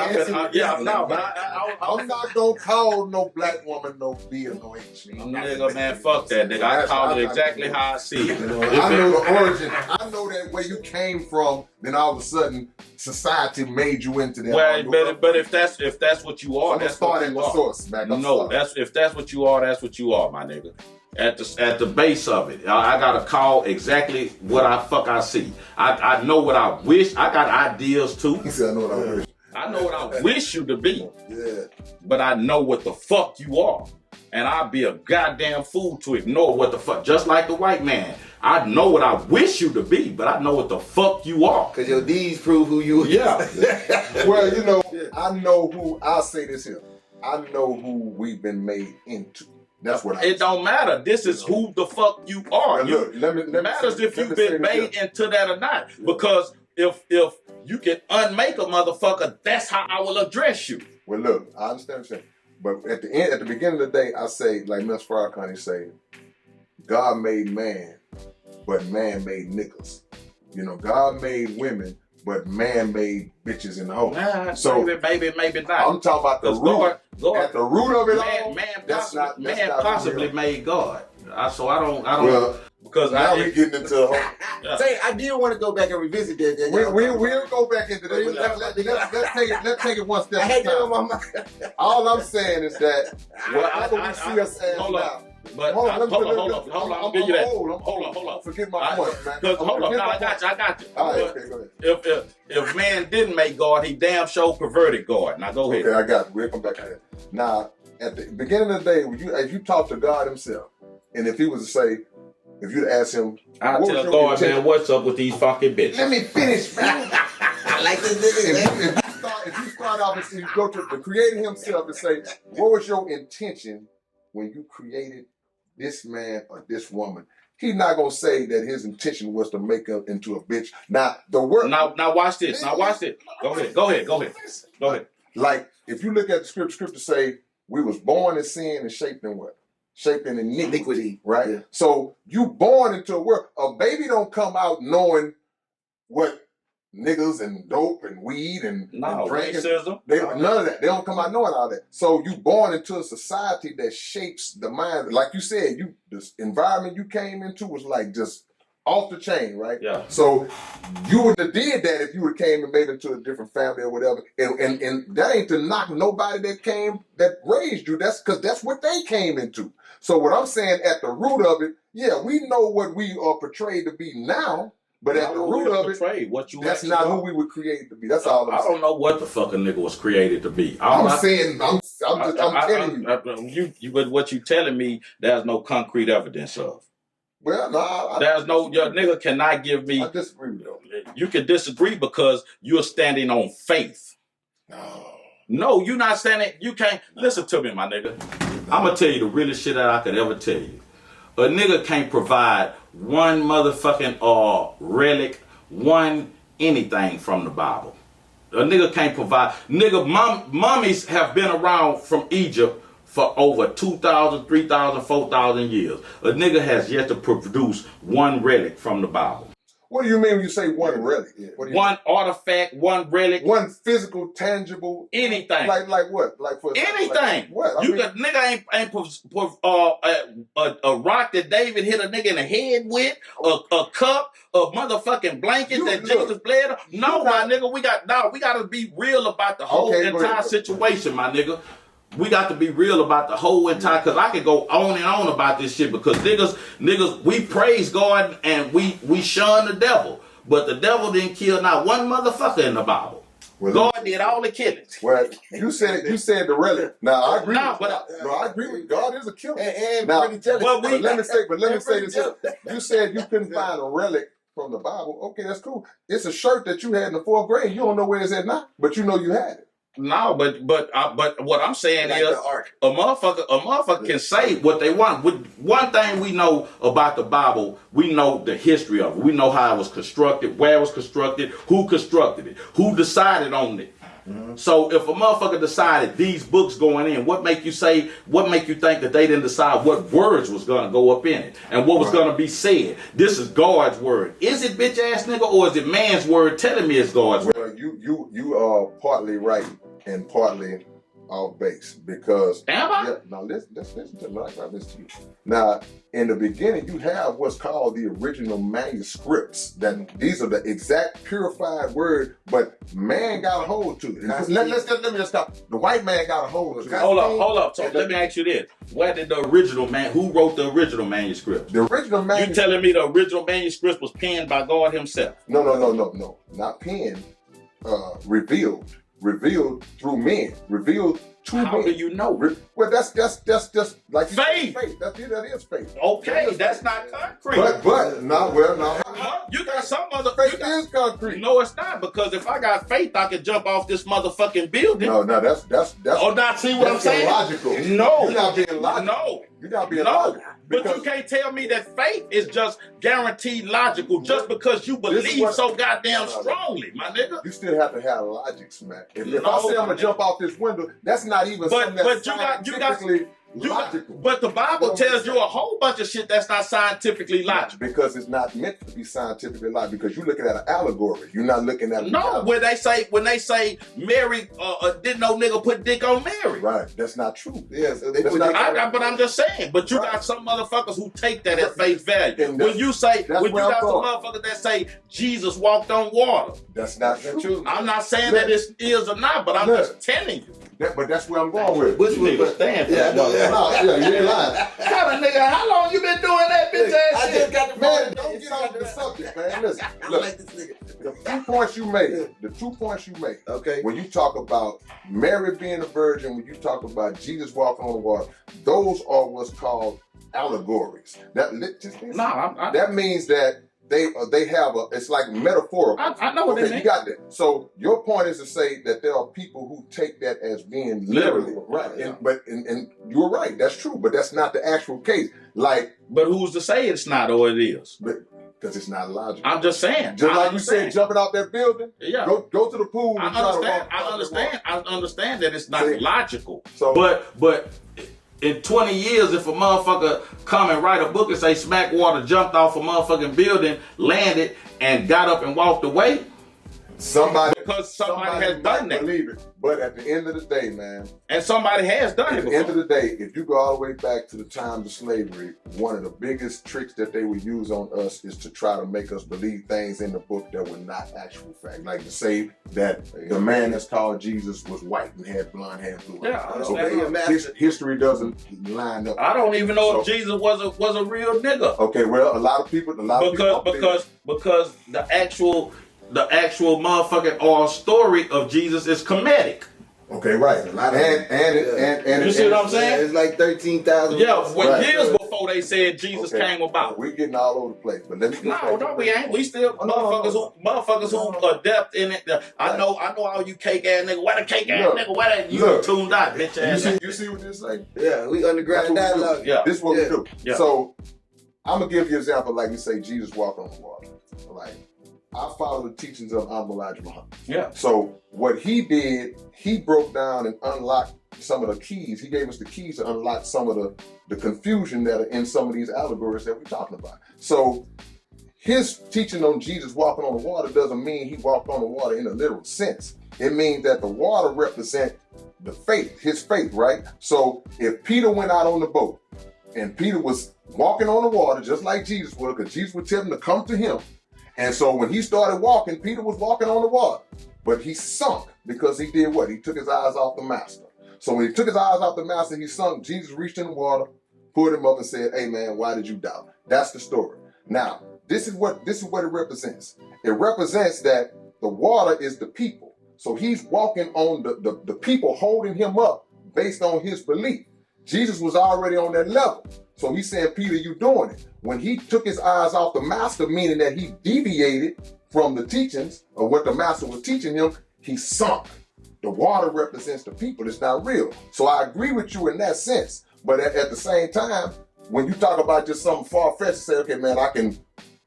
not gonna call no black woman no B or no H. Nigga, man, fuck that, nigga. I call it exactly how I see it. You know, I know the origin. I know that where you came from. Then all of a sudden, society made you into that. Well, but if that's what you are, I'm that's start what at you the are. source, man. No, if that's what you are, that's what you are, my nigga. At the base of it, I gotta call exactly what I see. I know what I wish. I got ideas too. He said, "I know what I wish." I know what I wish you to be. Yeah. But I know what the fuck you are. And I'd be a goddamn fool to ignore what the fuck. Just like the white man. I know what I wish you to be, but I know what the fuck you are. Cause your deeds prove who you are. Yeah. Well, you know, I know who. I'll say this here. I know who we've been made into. That's what It don't matter. This is who the fuck you are. Now, look, let me matters say, if you've been made into that or not. Yeah. Because if you can unmake a motherfucker, that's how I will address you. Well, look, I understand what you're saying. But at the beginning of the day, I say, like Miss Farrakhan say, God made man, but man made niggas. You know, God made women, but man made bitches in the hole. Nah, so maybe not. I'm talking about the root. God, at the root of it all, man possibly made God. So I don't. Well, because now we're getting into a whole. Yeah. Say, I did want to go back and revisit that. We'll go back into that. Let's take it one step I at had a that on time. my mind. All I'm saying is that whatever we see us as hold now. up. But Hold on, hold on. I'll give you that. Hold on. Forget my point, man. Hold on. No, I got you. All right, okay, go ahead. If man didn't make God, he damn sure perverted God. Now go ahead. Okay, I got it. We'll come back to that. Now, at the beginning of the day, as you talk to God himself, and if he was to say, if you'd ask him, I tell God, man, what's up with these fucking bitches? Let me finish, man. I like this nigga. If you start off and you go to the creator himself and say, what was your intention when you created this man or this woman? He's not gonna say that his intention was to make her into a bitch. Now the word. Now watch this. Go ahead. Like if you look at the scripture say we was born in sin and shaped in what? Shaped in iniquity, right? Yeah. So you born into a world. A baby don't come out knowing what niggas and dope and weed and drinking. Racism. None of that. They don't come out knowing all that. So you born into a society that shapes the mind. Like you said, the environment you came into was like just off the chain, right? Yeah. So you would have did that if you would have came and made it to a different family or whatever. And that ain't to knock nobody that raised you. That's because that's what they came into. So what I'm saying at the root of it, yeah, we know what we are portrayed to be now, but at the root of it, that's not who we were created to be. That's all I'm saying. I don't know what the fuck a nigga was created to be. I'm telling you. But what you telling me, there's no concrete evidence of. Well, no. Your nigga cannot give me. I disagree with you. You can disagree because you're standing on faith. No, you're not standing. You can't. Listen to me, my nigga. I'm going to tell you the realest shit that I could ever tell you. A nigga can't provide one motherfucking relic, one anything from the Bible. A nigga can't provide. Nigga, mummies have been around from Egypt for over 2,000, 3,000, 4,000 years. A nigga has yet to produce one relic from the Bible. What do you mean when you say one relic? One artifact, one relic. One physical, tangible. Anything. Like what? Like for anything. Like what? Nigga ain't a rock that David hit a nigga in the head with, a cup, a motherfucking blanket that Jesus bled. No, my nigga, we got to be real about the whole entire situation, my nigga. We got to be real about the whole entire, because I could go on and on about this shit, because niggas, we praise God and we shun the devil. But the devil didn't kill not one motherfucker in the Bible. Well, God did all the killings. Well, you said the relic. Now I agree. I agree with God is a killer. And now, but let me say this. You said you couldn't find a relic from the Bible. Okay, that's cool. It's a shirt that you had in the 4th grade. You don't know where it's at now, but you know you had it. No, but what I'm saying like is a motherfucker can say what they want. One thing we know about the Bible, we know the history of it. We know how it was constructed, where it was constructed, who constructed it, who decided on it. Mm-hmm. So if a motherfucker decided these books going in, what make you think that they didn't decide what words was gonna go up in it and what was gonna be said? This is God's word. Is it bitch ass nigga, or is it man's word telling me it's God's word? Well, you are partly right and partly off base, because now listen to me. I listen to you. Now, in the beginning, you have what's called the original manuscripts. That these are the exact purified word, but man got a hold to it. Let me just stop. The white man got a hold to it. Hold up. So let me ask you this: where did the original man? Who wrote the original manuscript? The original manuscript. You telling me the original manuscript was penned by God Himself? No. Not penned. Revealed through men. Revealed to men. How do you know? Well, that's just like faith. That is faith. Okay, that's not concrete. But no. You got some other faith is concrete. No, it's not, because if I got faith, I can jump off this motherfucking building. No, that's. Oh, not see what I'm saying? Illogical. No, you're not being logical. No, you're not being logical. But you can't tell me that faith is just guaranteed logical just because you believe so goddamn strongly, my nigga. You still have to have logic, Smack. If I say I'm gonna jump off this window, that's not even something that's scientifically logical. But the Bible tells you a whole bunch of shit that's not scientifically logical. Because it's not meant to be scientifically logical. Because you're looking at an allegory. You're not looking at when they say Mary didn't no nigga put dick on Mary. Right. That's not true. Yes. But I'm just saying. But you got some motherfuckers who take that at face value. When you got some motherfuckers that say Jesus walked on water. That's not true. I'm not saying that it is or not, but I'm just telling you. But that's where I'm going with. Which nigga stand for that? You ain't lying. Kind of nigga, how long you been doing that bitch ass shit? I just got the man. Don't get off the subject, man. Listen, look, like this nigga. The 2 points you made. Okay. When you talk about Mary being a virgin, when you talk about Jesus walking on the water, those are what's called allegories. That means that they have it's like metaphorical. I know what they mean. You got that. So your point is to say that there are people who take that as being literally right. And you're right. That's true. But that's not the actual case. But who's to say it's not or it is? Because it's not logical. I'm just saying. Just like you said, jumping out that building. Yeah. Go to the pool. I understand that it's not logical. So, but in 20 years, if a motherfucker come and write a book and say SmackWater jumped off a motherfucking building, landed, and got up and walked away, because somebody has done that. Believe it. But at the end of the day, man. And somebody has done it At the end of the day, if you go all the way back to the times of slavery, one of the biggest tricks that they would use on us is to try to make us believe things in the book that were not actual fact. Like to say that the man that's called Jesus was white and had blonde hair and blue eyes. So history doesn't line up. I don't even know if Jesus was a real nigga. Okay, well, a lot of people because the actual motherfucking story of Jesus is comedic. Okay, right. And you see what I'm saying? It's like 13,000. Yeah, years before they said Jesus came about. We're getting all over the place, but let me. No, we ain't. We still motherfuckers who adept in it. I know all you cake ass nigga. What a cake ass nigga? What a you tuned out, bitch ass. You see what this saying? Yeah, we underground dialogue. Yeah, this is what we do. Yeah. So I'm gonna give you an example, like you say, Jesus walked on the water. Like I follow the teachings of Elijah Muhammad. Yeah. So what he did, he broke down and unlocked some of the keys. He gave us the keys to unlock some of the confusion that are in some of these allegories that we're talking about. So his teaching on Jesus walking on the water doesn't mean he walked on the water in a literal sense. It means that the water represents the faith, his faith, right? So if Peter went out on the boat and Peter was walking on the water just like Jesus would, because Jesus would tell him to come to him. And so when he started walking, Peter was walking on the water, but he sunk because he did what? He took his eyes off the master. So when he took his eyes off the master, he sunk. Jesus reached in the water, pulled him up and said, hey man, why did you doubt? That's the story. Now, this is what it represents. It represents that the water is the people. So he's walking on the people holding him up based on his belief. Jesus was already on that level. So he said, Peter, you doing it. When he took his eyes off the master, meaning that he deviated from the teachings of what the master was teaching him, he sunk. The water represents the people. It's not real. So I agree with you in that sense. But at the same time, when you talk about just something far-fetched, say, okay, man, I can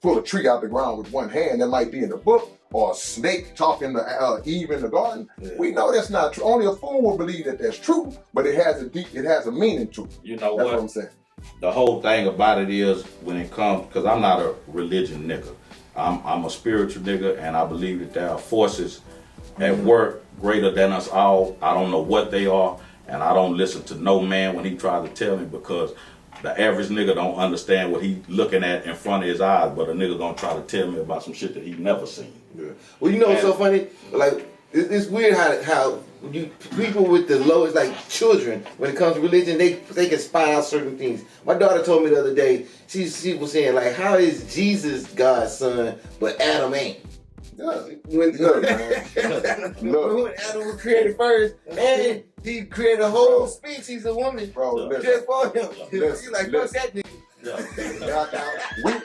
pull a tree out the ground with one hand, that might be in the book, or a snake talking to Eve in the garden. Yeah. We know that's not true. Only a fool will believe that that's true, but it has a meaning to it. You know that's what I'm saying. The whole thing about it is when it comes, because I'm not a religion nigga. I'm a spiritual nigga, and I believe that there are forces at work greater than us all. I don't know what they are, and I don't listen to no man when he tries to tell me, because the average nigga don't understand what he looking at in front of his eyes, but a nigga gonna try to tell me about some shit that he never seen. Yeah. Well, you know what's so funny? Like, it's weird how you people with the lowest, like children, when it comes to religion, they can spy out certain things. My daughter told me the other day, she was saying, like, how is Jesus God's son, but Adam ain't? When Adam was created first, and he created a whole species of women just for him. He's like, fuck that nigga.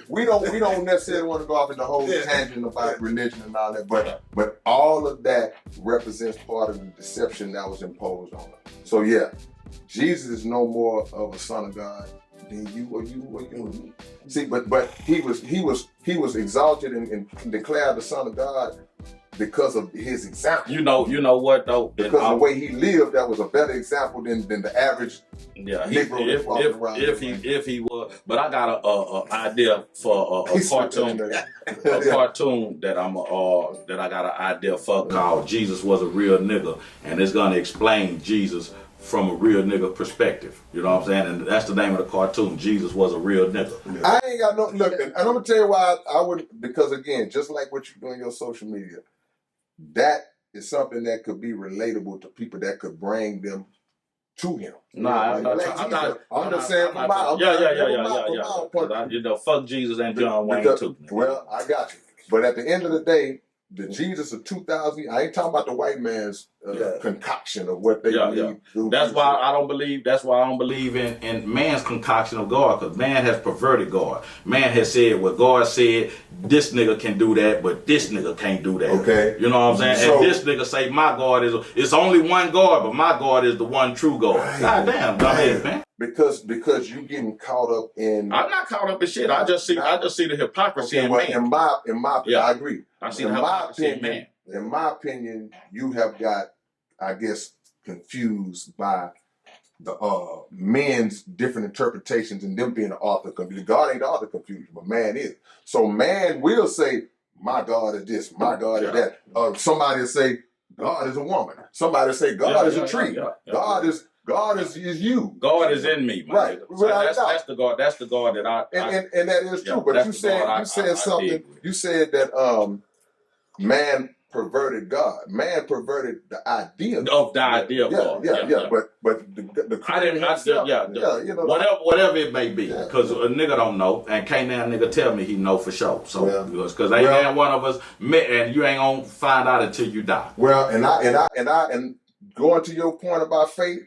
We don't necessarily want to go off in the whole tangent about religion and all that, but all of that represents part of the deception that was imposed on us. So yeah, Jesus is no more of a son of God than you or me. See, but he was exalted and declared the son of God because of his example. You know what though? Because of the way he lived, that was a better example than the average. Yeah, if he was, but I got a idea for a cartoon, a cartoon that I got an idea for called Jesus Was a Real Nigga, and it's gonna explain Jesus from a real nigga perspective. You know what I'm saying? And that's the name of the cartoon. Jesus Was a Real Nigga. I ain't got no look, and I'm gonna tell you why I would, because again, just like what you do on your social media, that is something that could be relatable to people that could bring them to him. Nah, I'm just saying from my point. You know, fuck Jesus and John Wayne too. Well, I got you. But at the end of the day, the Jesus of 2000, I ain't talking about the white man's concoction of what they believe. That's why I don't believe in man's concoction of God, because man has perverted God. Man has said what God said, this nigga can do that, but this nigga can't do that. Okay. You know what I'm saying? So, and this nigga say my God it's only one God, but my God is the one true God. Right. God damn, go ahead, man. Because you getting caught up in. I'm not caught up in shit. I just see the hypocrisy in man. In my I agree. I see the hypocrisy in man. In my opinion, you have got, I guess, confused by the men's different interpretations and them being the author of confusion. God ain't the author of confusion, but man is. So man will say, my God is this, my God is that. Somebody will say, God is a woman. Somebody will say, God is a tree. God is you. God is in me, right? So that's the God. That's the God that I and that is true. But you said something. You said that man perverted God. Man perverted the idea of God. Yeah. But the whatever it may be, because a nigga don't know, and can't now nigga tell me he know for sure. So because ain't one of us met, and you ain't gonna find out until you die. Well, and going to your point about faith,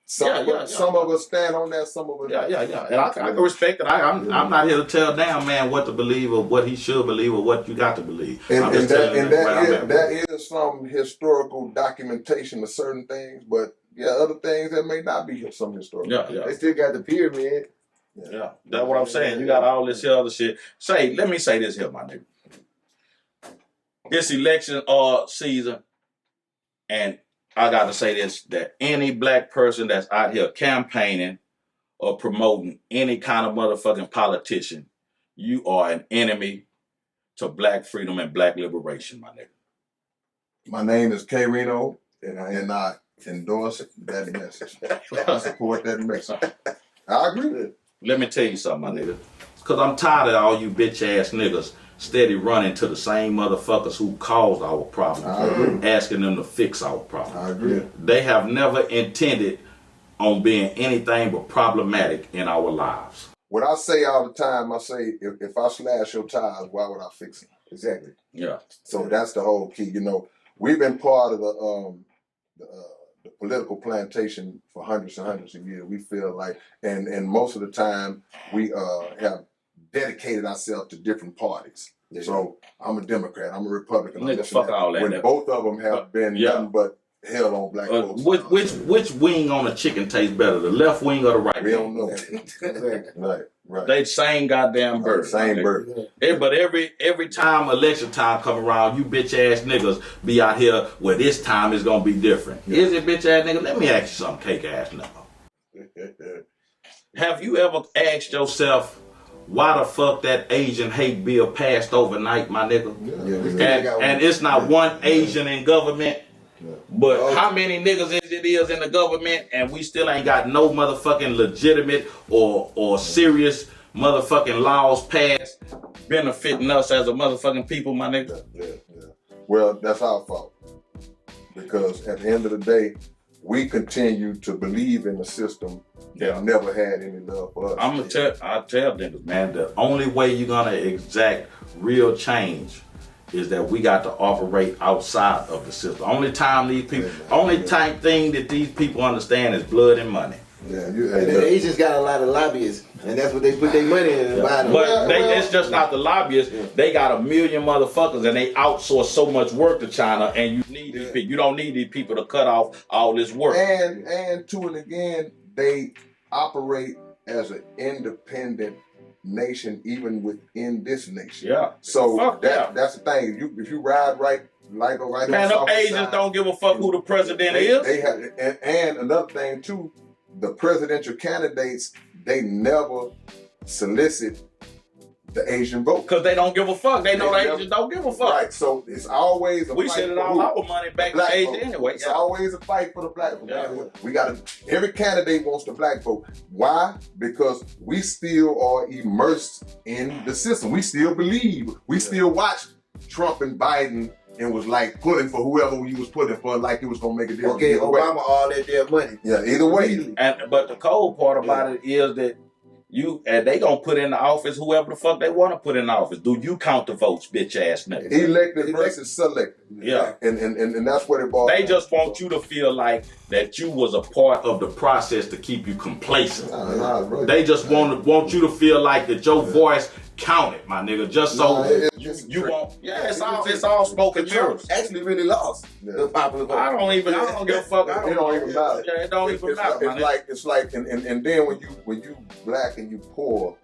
some of us stand on that, some of us and I can respect it. I'm not here to tell damn man what to believe or what he should believe or what you got to believe. And that is some historical documentation of certain things, but other things that may not be some historical. They still got the pyramid. Yeah, that's what I'm saying. You got all this other shit. Let me say this here, my nigga. It's election season, and I got to say this, that any black person that's out here campaigning or promoting any kind of motherfucking politician, you are an enemy to black freedom and black liberation, my nigga. My name is K-Rino, and I endorse that message. I support that message. I agree with it. Let me tell you something, my nigga. Because I'm tired of all you bitch-ass niggas steady running to the same motherfuckers who caused our problems, asking them to fix our problems. I agree. They have never intended on being anything but problematic in our lives. What I say all the time, I say, if I slash your tires, why would I fix them? Exactly. Yeah. So that's the whole key. You know, we've been part of the political plantation for hundreds and hundreds of years. We feel like, and most of the time, we have dedicated ourselves to different parties. Yeah. So I'm a Democrat, I'm a Republican. Nigga, fuck all that. When both of them have been nothing but hell on black folks. Which wing on the chicken tastes better, the left wing or the right? We don't know. Right. They same goddamn bird. Same bird. But every time election time come around, you bitch ass niggas be out here where this time is gonna be different. Yeah. Is it bitch ass nigga? Let me ask you something, cake ass nigga. Have you ever asked yourself why the fuck that Asian hate bill passed overnight, my nigga? And it's not one Asian in government. But how many niggas is in the government and we still ain't got no motherfucking legitimate or serious motherfucking laws passed benefiting us as a motherfucking people, my nigga? Yeah. Well, that's our fault. Because at the end of the day, we continue to believe in the system that never had any love for us. I tell niggas, man, the only way you're gonna exact real change is that we got to operate outside of the system. Only thing that these people understand is blood and money. Yeah, the Asians got a lot of lobbyists, and that's what they put their money in. But it's just not the lobbyists. Yeah. They got a million motherfuckers, and they outsource so much work to China. And you need these people. You don't need these people to cut off all this work. And to and again, they operate as an independent nation, even within this nation. Yeah. So that's the thing. If you ride right. Man, them Asians don't give a fuck who the president is. They have, and another thing too, the presidential candidates, they never solicit the Asian vote. Because they don't give a fuck. They know the Asians don't give a fuck. Right, so it's always a we fight. We send all our money back to Asia anyway. It's always a fight for the black vote. Every candidate wants the black vote. Why? Because we still are immersed in the system. We still believe. We still watch Trump and Biden and was like pulling for whoever he was pulling for, like it was gonna make a difference. Okay, Obama all that damn money. Yeah, either way. But the cold part about it is that they gonna put in the office whoever the fuck they want to put in the office. Do you count the votes, bitch ass nigga? Elected versus selected. Yeah. And that's what it boils down. They just want you to feel like that you was a part of the process to keep you complacent. They just want you to feel like that your voice counted, my nigga. Just so you won't. Yeah, it's all smoke and mirrors. Actually, really lost the popular vote. I don't give a fuck. It don't even matter. Yeah, it don't even matter. It's like, and then when you black and you poor,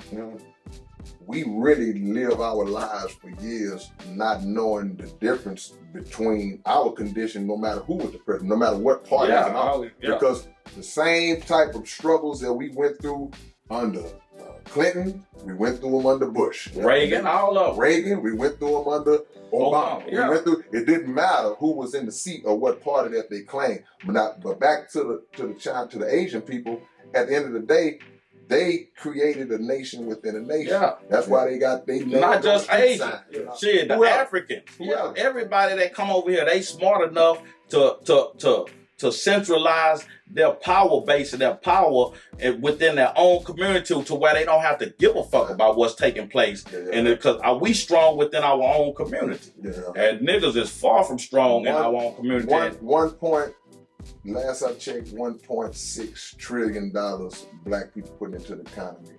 we really live our lives for years not knowing the difference between our condition, no matter who was the president, no matter what party because the same type of struggles that we went through under Clinton, we went through them under Bush. Reagan, all of them. Reagan, we went through them under Obama. Yeah. We went through. It didn't matter who was in the seat or what party that they claimed. But back to the Asian people. At the end of the day, they created a nation within a nation. Yeah. That's why they got not just Asian. Shit, the Who else? Africans. Who Yeah, else? everybody that come over here, they smart enough to centralize their power base and their power within their own community to where they don't have to give a fuck about what's taking place. Yeah. And because we strong within our own community. Yeah. And niggas is far from strong in our own community. Last I checked, $1.6 trillion black people putting into the economy.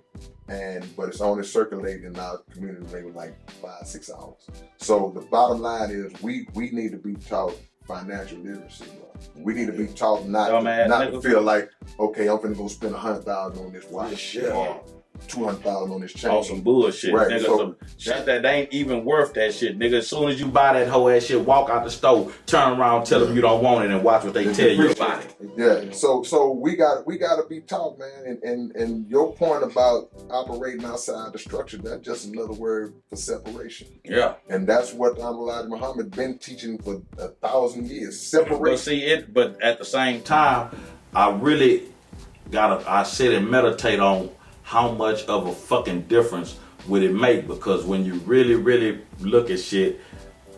But it's only circulating in our community maybe like 5-6 hours. So the bottom line is we need to be taught financial literacy, bro. We need to be taught not to feel like, okay, I'm finna go spend $100,000 on this watch or $200,000 on this chain. On some bullshit, right. nigga. So, some shit that ain't even worth that shit, nigga. As soon as you buy that whole ass shit, walk out the store, turn around, tell them you don't want it, and watch what they tell you about it. Yeah. So we got to be taught, man. And your point about operating outside the structure, that's just another word for separation. Yeah. And that's what Elijah Muhammad been teaching for 1,000 years. Separation. But at the same time, I sit and meditate on how much of a fucking difference would it make? Because when you really, really look at shit,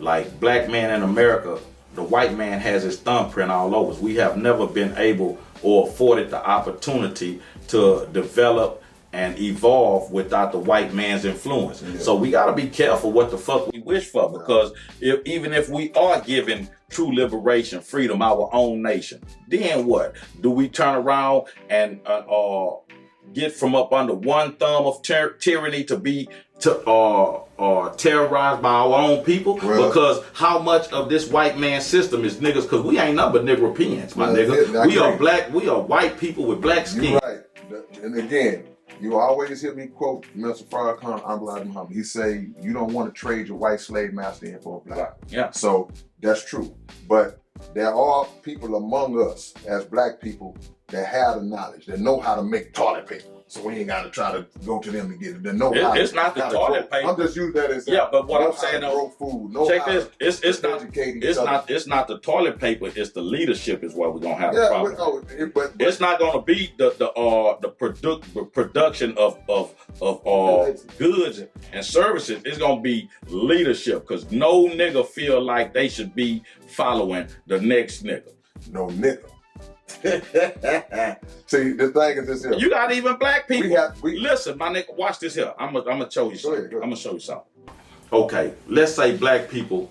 like black man in America, the white man has his thumbprint all over us. We have never been able or afforded the opportunity to develop and evolve without the white man's influence. Yeah. So we gotta be careful what the fuck we wish for, because even if we are given true liberation, freedom, our own nation, then what? Do we turn around and get from up under one thumb of tyranny to be terrorized by our own people? Well, because how much of this white man system is niggas? Because we ain't nothing but Negropeans, my nigga. We are black. We are white people with black skin. You're right. And again, you always hear me quote Mr. Farrakhan, Elijah Muhammad. He say, you don't want to trade your white slave master in for a black. Yeah. So that's true. But there are people among us as black people that have the knowledge, that know how to make toilet paper. So we ain't got to try to go to them to get it. They know how it's not the toilet paper. I'm just using that as but what I'm saying, grow food. Check this. It's not the toilet paper. It's the leadership is where we're gonna have a problem. But it's not gonna be the production of goods and services. It's gonna be leadership, because no nigga feel like they should be following the next nigga. No nigga. See, the thing is this here. You got even black people. Listen, my nigga, watch this here. I'm gonna show you something. I'm gonna show you something. Okay, let's say black people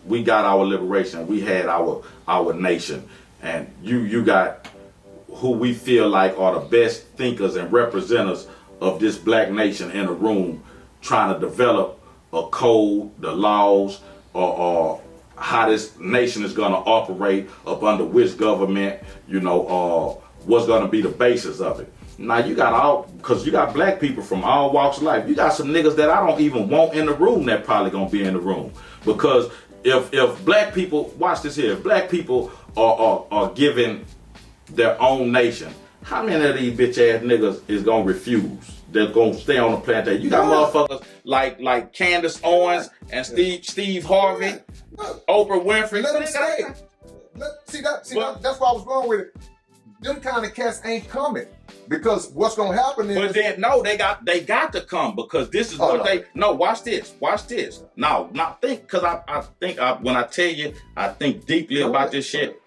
we got our liberation. We had our nation, and you got who we feel like are the best thinkers and representatives of this black nation in a room, trying to develop a code, the laws, or how this nation is going to operate up under which government, what's going to be the basis of it. Now you got because you got black people from all walks of life. You got some niggas that I don't even want in the room that probably going to be in the room. Because if black people, watch this here, if black people are given their own nation, how many of these bitch ass niggas is going to refuse? They're going to stay on the plantation. You got motherfuckers like Candace Owens and Steve Harvey, Oprah Winfrey. Let them stay. That's why I was going with it. Them kind of cats ain't coming, because what's gonna happen is. But then they got to come, because this is watch this. No, not think, because I think when I tell you, I think deeply about this shit.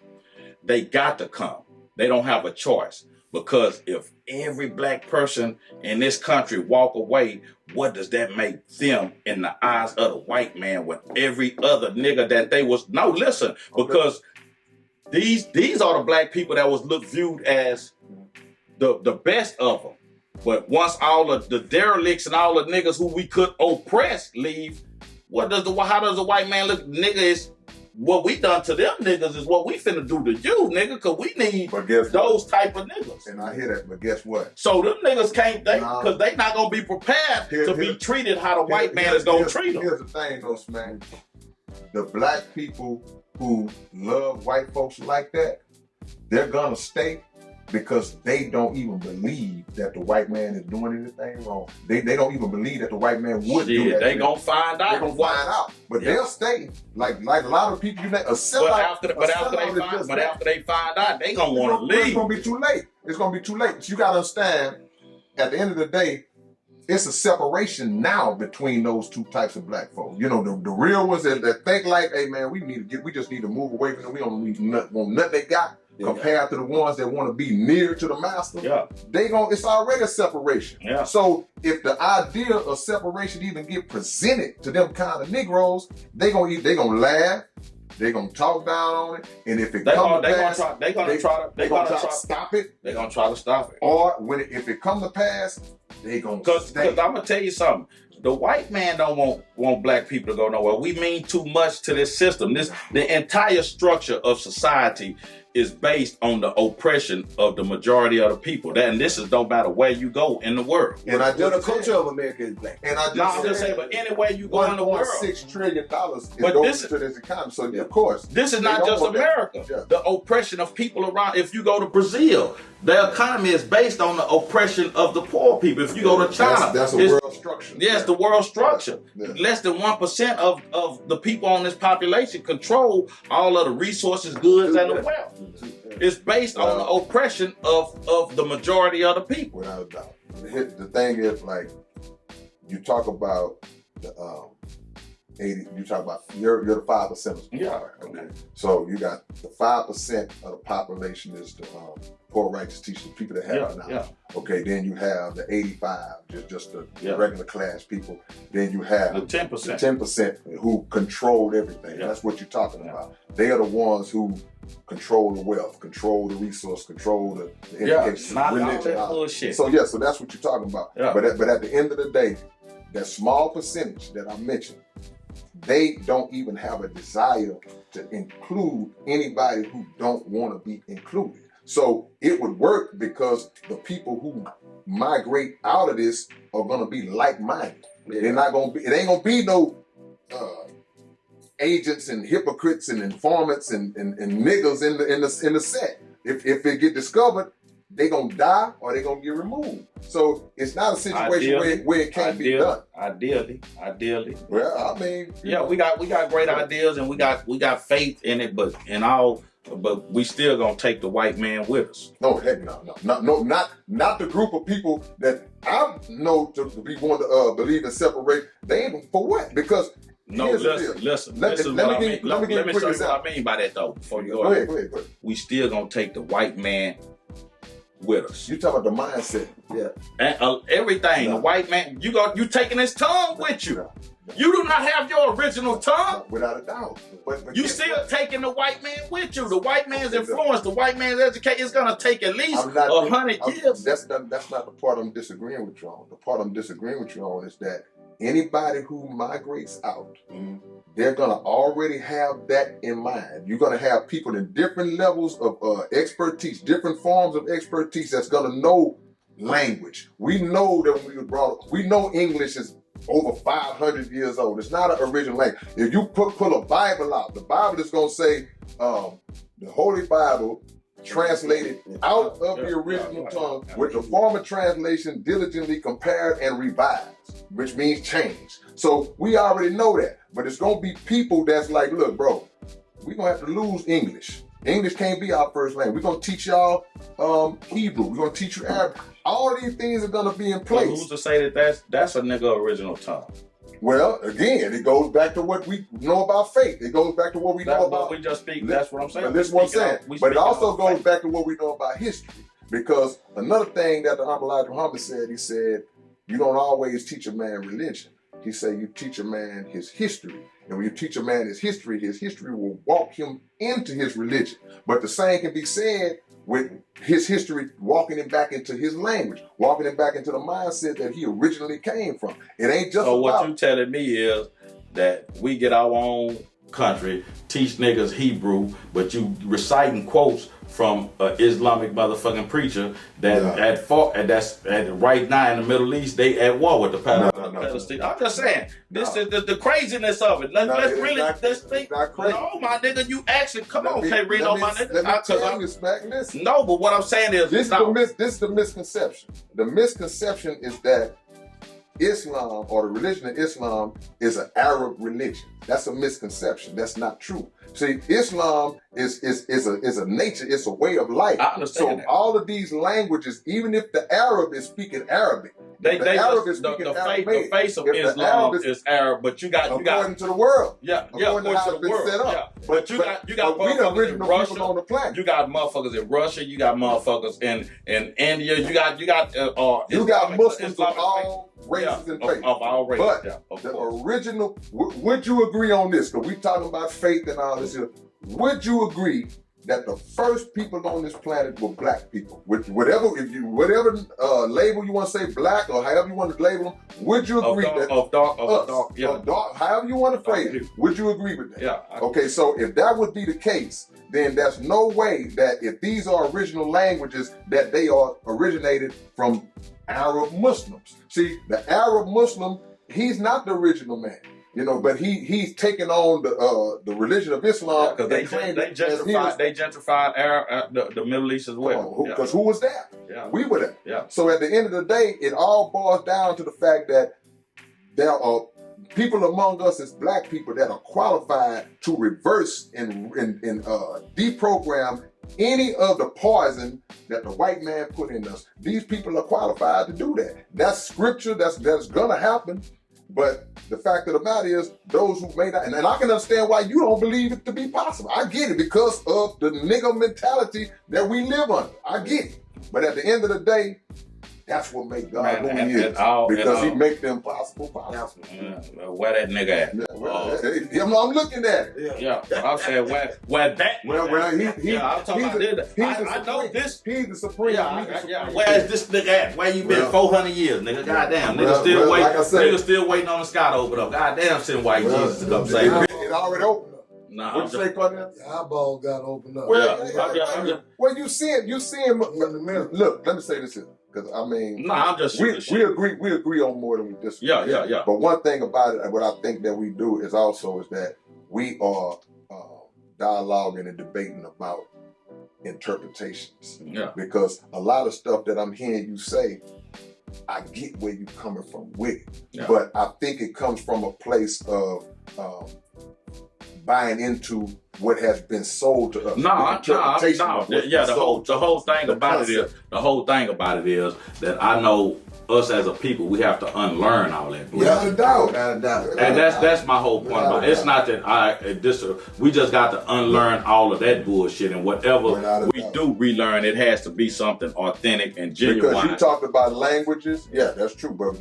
They got to come. They don't have a choice, because if every black person in this country walk away, what does that make them in the eyes of the white man with every other nigga that they was? No, listen, because these are the black people that was viewed as the best of them. But once all of the derelicts and all the niggas who we could oppress leave, how does the white man look? Nigga, is what we done to them niggas is what we finna do to you, nigga, because we need those type of niggas. And I hear that, but guess what? So them niggas can't, because they not gonna be prepared to be treated how the white man is gonna treat them. Here's the thing though, Smack. The black people who love white folks like that, they're gonna stay, because they don't even believe that the white man is doing anything wrong. They don't even believe that the white man would do that. They gonna find out. They gonna find out. But they'll stay like a lot of people. After they find out, they gonna want to leave. It's gonna be too late. It's gonna be too late. So you gotta understand. At the end of the day, it's a separation now between those two types of black folks. You know, the real ones that think like, hey man, we just need to move away from them. We don't need nothing they got. Compared to the ones that want to be near to the master, it's already a separation. Yeah. So if the idea of separation even get presented to them kind of Negroes, they gonna laugh, they gonna talk down on it, and if it comes to pass, they gonna try to stop it. They gonna try to stop it. Or if it come to pass, they gonna Because I'm gonna tell you something. The white man don't want black people to go nowhere. We mean too much to this system. The entire structure of society is based on the oppression of the majority of the people. And this is no matter where you go in the world. And the culture of America is black. And I just say, but anywhere you go in the world, $1.6 trillion is going to this economy. So of course, this is not just America. Yeah. The oppression of people around. If you go to Brazil, their economy is based on the oppression of the poor people. If you go to China, that's a world structure. Yes, the world structure. Yeah. Less than 1% of the people on this population control all of the resources, goods, and the wealth. It's based on the oppression of the majority of the people. Without a doubt. The thing is, like, you talk about the 80. You talk about you're the 5%. Yeah. Okay. So you got the 5% of the population is the poor righteous teachers, the people that have knowledge. Yeah. Okay. Then you have the 85, just the regular class people. Then you have the 10%. The 10% who control everything. Yeah. That's what you're talking about. They are the ones who control the wealth, control the resource, control the education, religion. Bullshit. So so that's what you're talking about. Yeah. But at the end of the day, that small percentage that I mentioned, they don't even have a desire to include anybody who don't want to be included. So it would work because the people who migrate out of this are going to be like-minded. Yeah. They're not going to be. It ain't going to be no agents and hypocrites and informants and niggas in the set. If it get discovered, they gonna die or they gonna get removed. So it's not a situation where it can't be done. Ideally. Well, I mean, we got great ideas and we got faith in it, but we still gonna take the white man with us. No, heck no, not the group of people that I know to be one to believe in separate. They ain't for what? Because listen. Let me show you what I mean by that though. Before you go ahead. We still gonna take the white man with us. You talking about the mindset? Yeah. And everything. The white man, you taking his tongue with you. No. You do not have your original tongue. Without a doubt. But you still taking the white man with you. The white man's influence, the white man's education is gonna take at least 100 years. That's not the part I'm disagreeing with you on. The part I'm disagreeing with you on is that anybody who migrates out, they're going to already have that in mind. You're going to have people in different levels of expertise, different forms of expertise that's going to know language. We know that when we were brought up, we know English is over 500 years old. It's not an original language. If you pull a Bible out, the Bible is going to say the Holy Bible translated out of the original tongue with the former translation diligently compared and revised, which means change. So we already know that, but it's gonna be people that's like, look, bro, we're gonna have to lose English. English can't be our first language. We're gonna teach y'all Hebrew. We're gonna teach you Arabic. All these things are gonna be in place. Who's to say that that's a nigga original tongue? Well, again, it goes back to what we know about faith. It goes back to what we know about. We just speak. That's what I'm saying. That's what I'm saying. But it also goes back to what we know about history. Because another thing that the Honorable Elijah Muhammad said, he said, you don't always teach a man religion. He said you teach a man his history. And when you teach a man his history will walk him into his religion. But the same can be said with his history, walking him back into his language, walking him back into the mindset that he originally came from. It ain't just so what you telling me is that we get our own country, teach niggas Hebrew, but you reciting quotes from an Islamic motherfucking preacher that's right now in the Middle East, they at war with the Palestinians. I'm just saying, this is the craziness of it. Let's think. No, my nigga, you actually come on, K-Rino, my nigga. Let me tell you, Smack, listen. No, but what I'm saying is This is the misconception. The misconception is that Islam or the religion of Islam is an Arab religion. That's a misconception. That's not true. See, Islam is a nature. It's a way of life. I understand so that. all of these languages, even if the Arab is speaking Arabic, the face of Islam is Arab, but you got according to the world. According to the world. Yeah. But you got we the motherfuckers in original Russia. people on the planet. You got motherfuckers in Russia. You got motherfuckers in India. You got Muslims of all races and faiths. Of all races. But the original, would you agree on this? Because we talking about faith and all this here. Would you agree that the first people on this planet were black people? Whatever label you want to say, black or however you want to label them, would you agree dark, however you want to phrase it, would you agree with that? Yeah. Okay, so if that would be the case, then there's no way that if these are original languages, that they are originated from Arab Muslims. See, the Arab Muslim, he's not the original man. But he's taking on the religion of Islam because they gentrified Arab, the Middle East as well. Because who was that? Yeah. We were that. Yeah. So at the end of the day, it all boils down to the fact that there are people among us as black people that are qualified to reverse and deprogram any of the poison that the white man put in us. These people are qualified to do that. That's scripture. That's gonna happen. But the fact of the matter is, those who may not, and I can understand why you don't believe it to be possible. I get it because of the nigga mentality that we live under. I get it. But at the end of the day, that's what makes God who he is. Because he make the impossible possible. Where that nigga at? I'm looking at it. Yeah. I'm saying where that. I'm talking about this. I know this. He's the supreme. Where is this nigga at? Where you been 400 years, nigga? Goddamn, nigga still waiting. Nigga still waiting on the sky to open up. Goddamn, send white Jesus to come save me. It already opened up. Nah, what you say, Cornell? The eyeball got opened up. Well, you see him in the mirror. Look, let me say this here. Because I'm just we agree on more than we disagree. Yeah. But one thing about it, what I think that we do is that we are dialoguing and debating about interpretations. Yeah. Because a lot of stuff that I'm hearing you say, I get where you're coming from with it. Yeah. But I think it comes from a place of buying into what has been sold to us. The whole thing about it is that I know us as a people, we have to unlearn all that bullshit. Without a doubt. And that's my whole point about it. It's not that we just got to unlearn all of that bullshit, and whatever we do relearn, it has to be something authentic and genuine. Because you talked about languages, yeah, that's true, but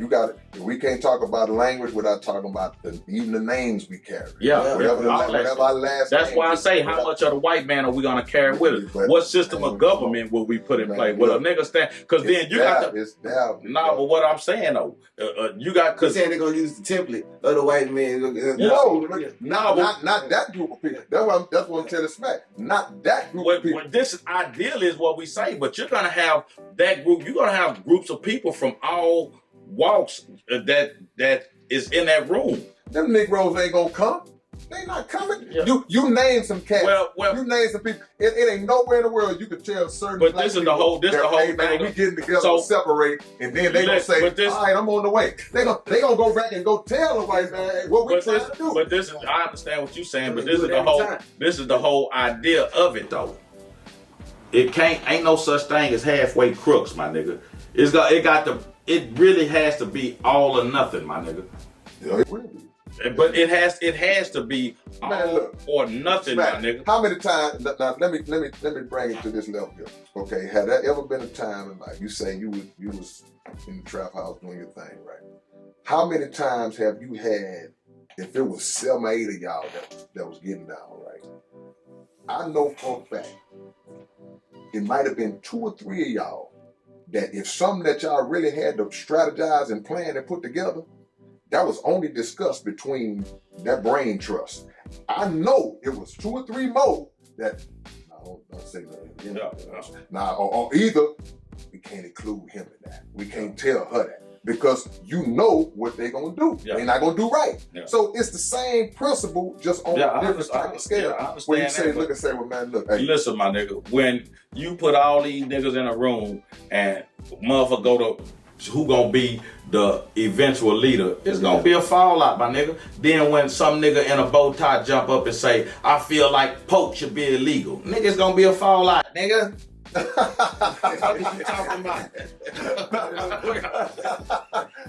we can't talk about language without talking about even the names we carry. Whatever our last That's name why I is. say, how much of the white man are we gonna carry with us? What system of government will we put in place? Will a nigga stand? Because then you got to. But what I'm saying though, you got because saying they're gonna use the template of the white man. Not that group of people. That's what I'm telling Smack. Not that group of people. This is ideal is what we say, but you're gonna have that group. You're gonna have groups of people from all walks that is in that room. Them Negroes ain't gonna come. They not coming. Yeah. You name some cats. You name some people. It ain't nowhere in the world you could tell certain. But this is the whole thing. We getting together to separate, and then they gonna say, "All right, I'm on the way." They gonna go back and go tell the white man what we trying to do. But this is, I understand what you're saying, but this is the whole idea of it though. Ain't no such thing as halfway crooks, my nigga. It really has to be all or nothing, my nigga. Yeah, it will be. But it has to be all or nothing, my nigga. How many times? Now let me bring it to this level here. Okay, had there ever been a time in life you say you was in the trap house doing your thing, right? How many times have you had? If it was 7 or 8 of y'all that was getting down, right? I know for a fact it might have been 2 or 3 of y'all that if something that y'all really had to strategize and plan and put together, that was only discussed between that brain trust. I know it was 2 or 3 more that, don't say nothing. Yeah. Now, or either we can't include him in that. We can't tell her that. Because you know what they're gonna do. Yeah. They're not gonna do right. Yeah. So it's the same principle, just on a different type of scale. I understand When you that, say, but- look and say, well, man, look, hey, Listen, my nigga, when you put all these niggas in a room and motherfucker go to who gonna be the eventual leader, it's gonna be a fallout, my nigga. Then when some nigga in a bow tie jump up and say, I feel like Pope should be illegal, nigga, it's gonna be a fallout, nigga. What you talking about?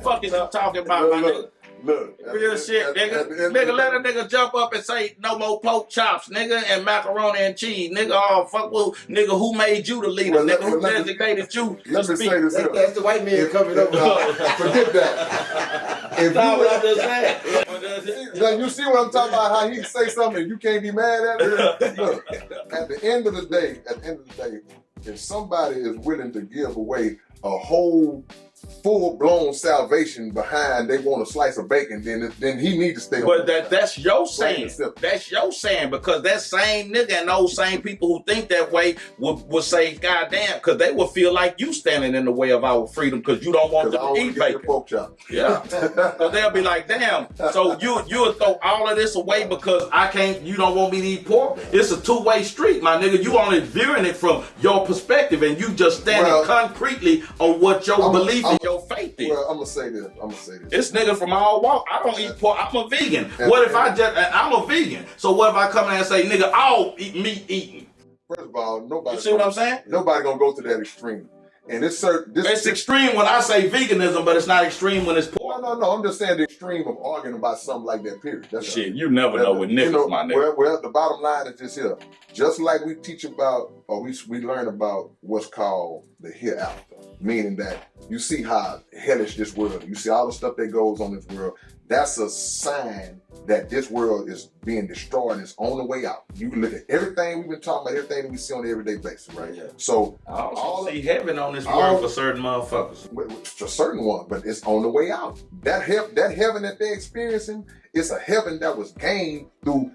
Fuck is you talking about, my nigga? look. Real shit, nigga. Nigga, let a nigga jump up and say no more pork chops, nigga, and macaroni and cheese, nigga. Oh, fuck, well, nigga, who made you the leader, Well, nigga? Who let me- designated you? Let me say this here. That's the white man coming over. Forget that. If That's what I'm you, just saying. now, you see what I'm talking about? How he can say something and you can't be mad at it? Look, at the end of the day, if somebody is willing to give away a whole full-blown salvation behind they want a slice of bacon, then he need to stay on. But that's your saying. and simple. That's your saying, because that same nigga and those same people who think that way would say, God damn, because they would feel like you standing in the way of our freedom because you don't want Because I them to don't eat get your bacon. pork chop. Yeah. Because they'll be like, damn, so you'll throw all of this away because you don't want me to eat pork? It's a two-way street, my nigga. You only viewing it from your perspective and you just standing Well, concretely on what your belief and your faith is. Well, I'm gonna say this. This nigga from all walk, I don't eat pork. I'm a vegan. What if I'm a vegan? So what if I come in and say, nigga, I'll eat meat eating? First of all, nobody. You see what I'm saying? Nobody gonna go to that extreme. And it's certain. It's extreme when I say veganism, but it's not extreme when it's pork. No. I'm just saying the extreme of arguing about something like that. Period. That's Shit, you never know with niggas, my nigga. Well, the bottom line is this here. Just like we teach about, or we learn about what's called the hereafter, meaning that you see how hellish this world. You see all the stuff that goes on in this world. That's a sign that this world is being destroyed and it's on the way out. You can look at everything we've been talking about, everything we see on an everyday basis, right? Yeah. So I also all see heaven on this world for certain motherfuckers. a certain one, but it's on the way out. That heaven that they're experiencing is a heaven that was gained through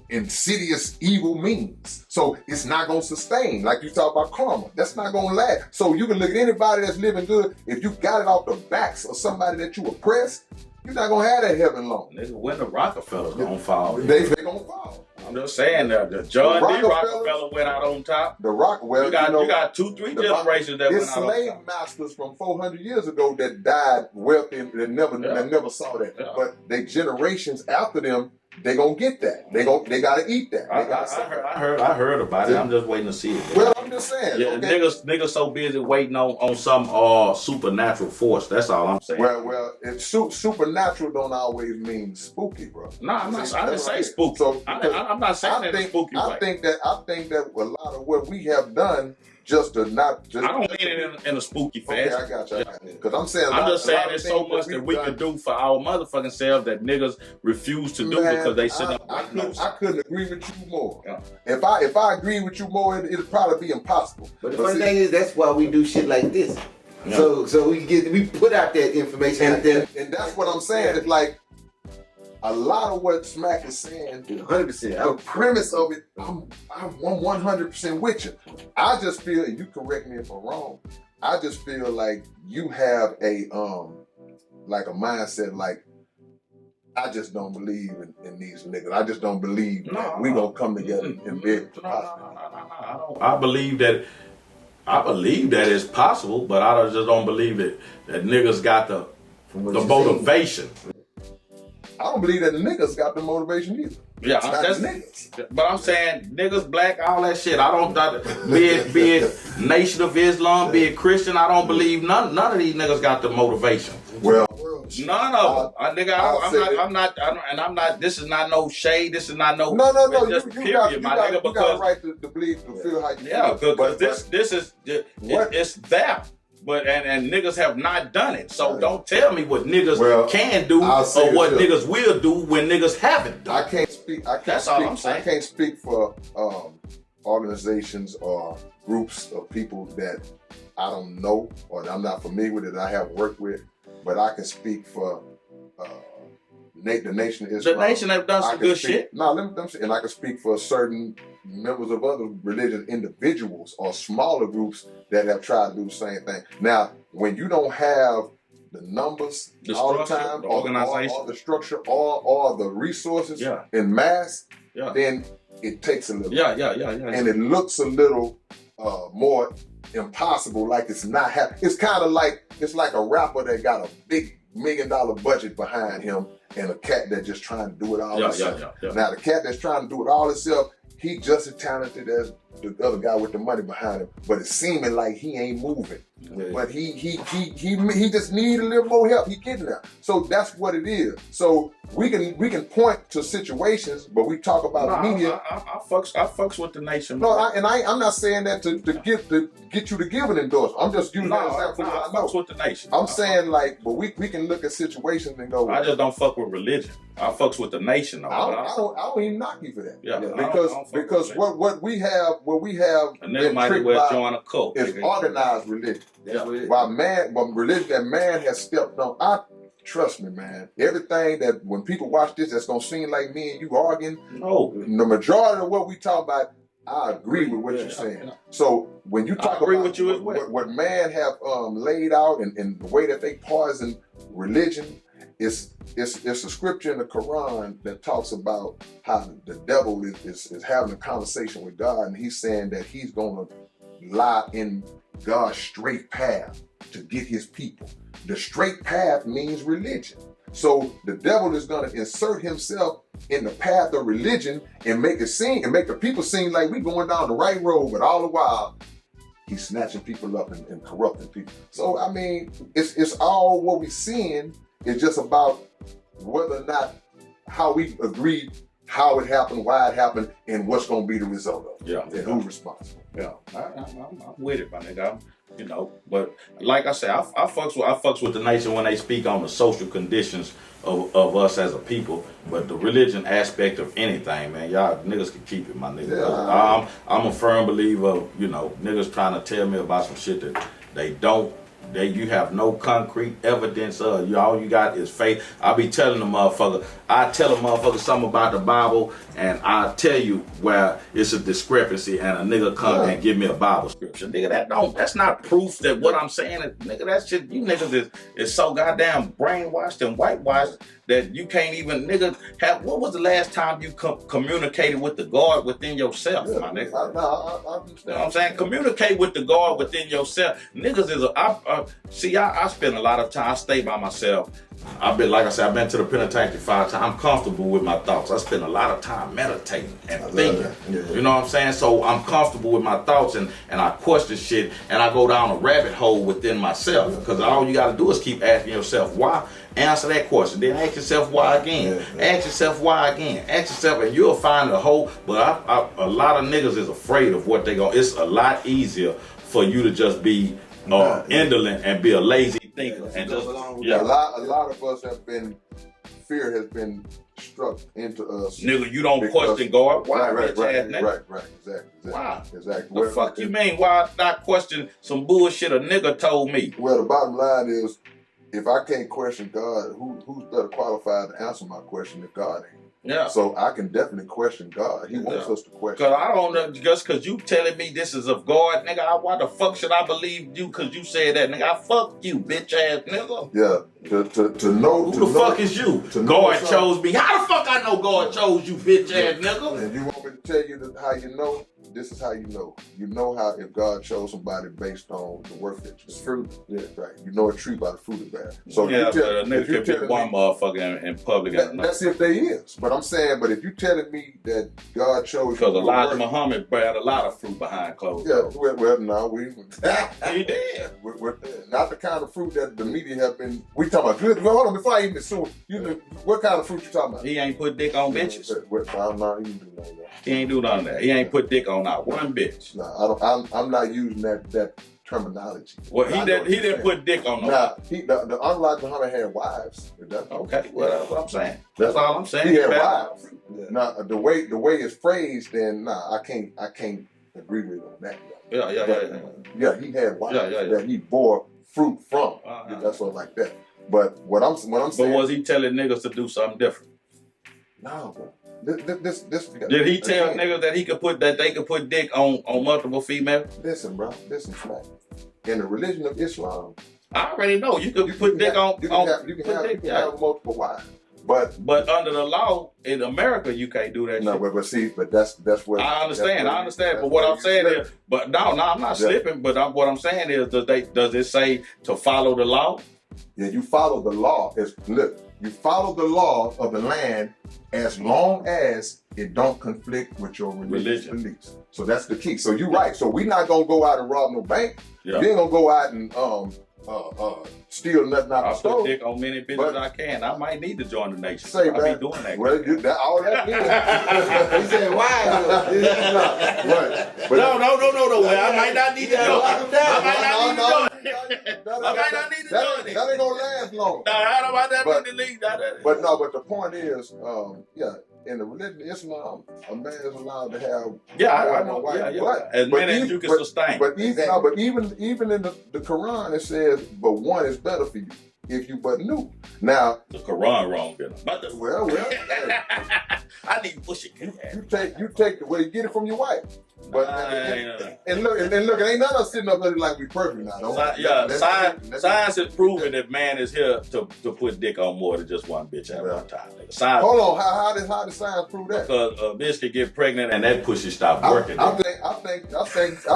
insidious evil means. So it's not going to sustain. Like you talk about karma, that's not going to last. So you can look at anybody that's living good. If you got it off the backs of somebody that you oppressed, you're not going to have that heaven long. Nigga, when the Rockefellers gonna fall? They going to fall. I'm just saying that the John D. Rockefeller went out on top. The Rockefeller, you got 2-3 generations that went it's out on slave top. masters from 400 years ago that died wealthy and that never saw that. Yeah. But they generations after them, they gonna get that. They gotta eat that. I heard about it. I'm just waiting to see it. Well, I'm just saying. Yeah, okay? niggas so busy waiting on some supernatural force. That's all I'm saying. Well, it's supernatural don't always mean spooky, bro. No, I didn't say right. spooky. So, I'm not saying that it's spooky. I think that a lot of what we have done just to not. I don't mean it in a spooky Okay, fashion. I got you. Because I'm saying. I'm just saying a lot there's of so things much that we we've could done- do for our motherfucking selves that niggas refuse to do Man, because they sit up. I couldn't agree with you more. Yeah. If I agree with you more, it'd probably be impossible. But the funny thing is, that's why we do shit like this. Yeah. So we put out that information out there. And that's what I'm saying. It's like a lot of what Smack is saying. 100%. The premise of it, I'm 100% with you. I just feel, and you correct me if I'm wrong, I just feel like you have a mindset like, I just don't believe in these niggas. I just don't believe that we gonna come together and be able to prosper. I believe that it's possible, but I just don't believe that niggas got the motivation. I don't believe that the niggas got the motivation either. Yeah, Not that's niggas. But I'm saying niggas, black, all that shit. I don't be it Nation of Islam, be it Christian. I don't believe none of these niggas got the motivation. Well, None of them. I'm not. This is not no shade. This is not no. no. Just You period, got my nigga. a Because right to believe, to feel how you yeah, feel. because this is it's that. But and niggas have not done it. So Right. don't tell me what niggas can do I'll or say what this. niggas will do when niggas haven't done. I can't speak. That's all I'm saying. I can't speak for organizations or groups of people that I don't know or that I'm not familiar with that I haven't worked with. But I can speak for the Nation of Islam. The nation have done some good shit. No, let me say, and I can speak for certain members of other religious individuals or smaller groups that have tried to do the same thing. Now, when you don't have the numbers all the time, the or organization, the structure, or the resources in mass, then it takes a little. And it looks a little more impossible, like it's not happening. It's kind of like a rapper that got a big $1 million budget behind him and a cat that's just trying to do it all himself. Now the cat that's trying to do it all himself, he just as talented as the other guy with the money behind him, but it's seeming like he ain't moving. But he just need a little more help. He getting there. So that's what it is. So we can point to situations, but we talk about media. I fucks with the nation. No, I'm not saying that to get you to give an endorsement. I'm just using that example. I fucks with the nation. I'm saying like, but we can look at situations and go. I just don't fuck with religion. I fucks with the nation. I don't even knock you for that. Yeah, because what we have a nigga might as well join a cult. Is organized religion. When religion that man has stepped on. Trust me, man. Everything that when people watch this, that's gonna seem like me and you arguing. No, the majority of what we talk about, I agree with what you're saying. So when you talk about what man have laid out and the way that they poison religion, it's a scripture in the Quran that talks about how the devil is having a conversation with God, and he's saying that he's gonna lie in God's straight path to get his people. The straight path means religion. So the devil is going to insert himself in the path of religion and make the people seem like we're going down the right road, but all the while he's snatching people up and corrupting people. So I mean, it's all what we're seeing. It's just about whether or not how we agree how it happened, why it happened, and what's going to be the result of it. And who's responsible. Yeah, I'm with it, my nigga. You know, but like I say, I fucks with the nation when they speak on the social conditions of us as a people. But the religion aspect of anything, man, y'all niggas can keep it, my nigga. Yeah. I'm a firm believer of, niggas trying to tell me about some shit that they don't. You have no concrete evidence of. All you got is faith. I be telling the motherfucker, I tell a motherfucker something about the Bible, and I tell you where it's a discrepancy, and a nigga come and give me a Bible scripture. Nigga, that's not proof that what I'm saying is, nigga, that shit, you niggas is so goddamn brainwashed and whitewashed that you can't even, nigga, what was the last time you communicated with the God within yourself, my nigga? I You know what I'm saying? Communicate with the God within yourself. Niggas is I spend a lot of time, I stay by myself. I've been to the penitentiary 5 times. I'm comfortable with my thoughts. I spend a lot of time meditating and thinking. You know what I'm saying? So I'm comfortable with my thoughts and I question shit and I go down a rabbit hole within myself. Because all you gotta do is keep asking yourself why. Answer that question. Then ask yourself why again. Ask yourself why again. Ask yourself and you'll find a hole. But a lot of niggas is afraid of what they go. It's a lot easier for you to just be indolent and be a lazy thinker. And just, a lot of us fear has been struck into us. Nigga, you don't question God. Why? Right, exactly. Why? Exactly. The fuck you mean? Why not question some bullshit a nigga told me? Well, the bottom line is, if I can't question God, who's better qualified to answer my question if God ain't? Yeah. So I can definitely question God. He wants us to question. Cause I don't know, just cause you telling me this is of God, nigga. Why the fuck should I believe you? Cause you said that, nigga. I fuck you, bitch ass nigga. Yeah. To know. Who the fuck is you? God chose me. How the fuck I know God chose you, bitch ass nigga? And you want me to tell you how you know? This is how you know. You know how if God chose somebody based on the work that you do. Fruit. Yeah, right. You know a tree by the fruit it bears. So but a nigga can pick one motherfucker in public. That's if they is. But I'm saying, but if you telling me that God chose because Elijah Muhammad had a lot of fruit behind closed doors. Yeah, well, no, he did. Not the kind of fruit that the media have been. We talking about good. Well, hold on, before I even assume, what kind of fruit you talking about? He ain't put dick on bitches. No, he ain't do none of that. He ain't do none of that. He ain't put dick on not one bitch. No, I'm not using that terminology. Well, he didn't put dick on no. Nah, the Elijah Muhammad had wives. Okay, well that's what I'm saying. That's all I'm saying. He had wives. Yeah. Now the way it's phrased, then I can't agree with him on that. Yeah. Yeah, he had wives that he bore fruit from. That's all like that. But what I'm But saying. was he telling niggas to do something different? No, bro. This Did he tell niggas that they could put dick on multiple females? Listen, bro. Listen, Smack. In the religion of Islam, I already know you could put dick on. You can have multiple wives. But under the law in America, you can't do that. no, shit. but that's what I understand. But what I'm saying is, I'm not slipping. But what I'm saying is, does it say to follow the law? Yeah, you follow the law. You follow the law of the land as long as it don't conflict with your religious beliefs. So that's the key. So you're right. So we're not gonna go out and rob no bank. Yeah. You ain't gonna go out and steal nothing out I the store. put dick on many bitches I can. I might need to join the nation. Say, I man, be doing that. Well, all that means. He said, why? Right. But No. I might not need to join. I might not need to join. I might not need to join it. That ain't gonna last long. How about that But- need to leave? But the point is, in the religion of Islam, a man is allowed to have I more know. wives. Yeah. As many as you can sustain. But even in the Quran it says, but one is better for you if you but knew. Now, The Quran wrong, then. well, hey, I need pussy. you take the way you get it from your wife. But and look, it ain't none of us sitting up there like we perfect now. Don't Science is proving that man is here to put dick on more than just one bitch at one time. Nigga. Science. Hold on, how did science prove that? Because a bitch can get pregnant and that pussy stop working. I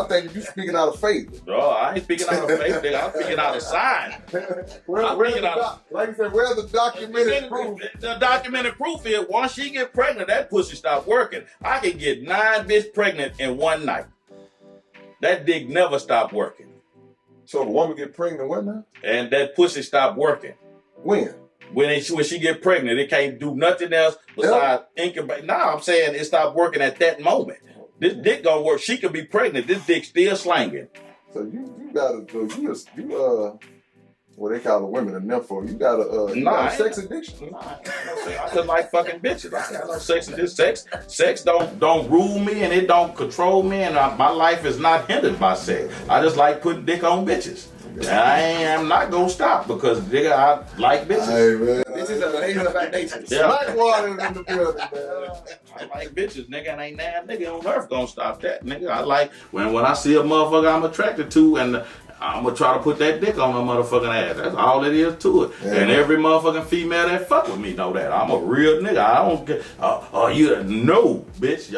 think you speaking out of faith. Bro, I ain't speaking out of faith, nigga. I'm speaking out of science. Like you said, where's the documented proof? The documented proof is once she get pregnant, that pussy stop working. I can get 9 bitches pregnant in one night. That dick never stopped working. So a woman get pregnant, what now? And that pussy stop working. When? When she get pregnant, it can't do nothing else besides incubate. Now I'm saying it stopped working at that moment. This dick gonna work. She could be pregnant. This dick still slanging. So you what they call the women a nympho. You got a sex addiction. I just like fucking bitches. I got no sex addiction. Sex don't rule me and it don't control me, and my life is not hindered by sex. I just like putting dick on bitches. And I am not gonna stop because nigga, I like bitches. Hey man, Bitches are lazy about nature. SmackWater is in the building, man. I like bitches, nigga, and ain't that nigga on earth gonna stop that, nigga. I like when I see a motherfucker I'm attracted to, and I'm gonna try to put that dick on her motherfucking ass. That's all it is to it. Yeah. And every motherfucking female that fuck with me know that. I'm a real nigga. I don't care. No, bitch.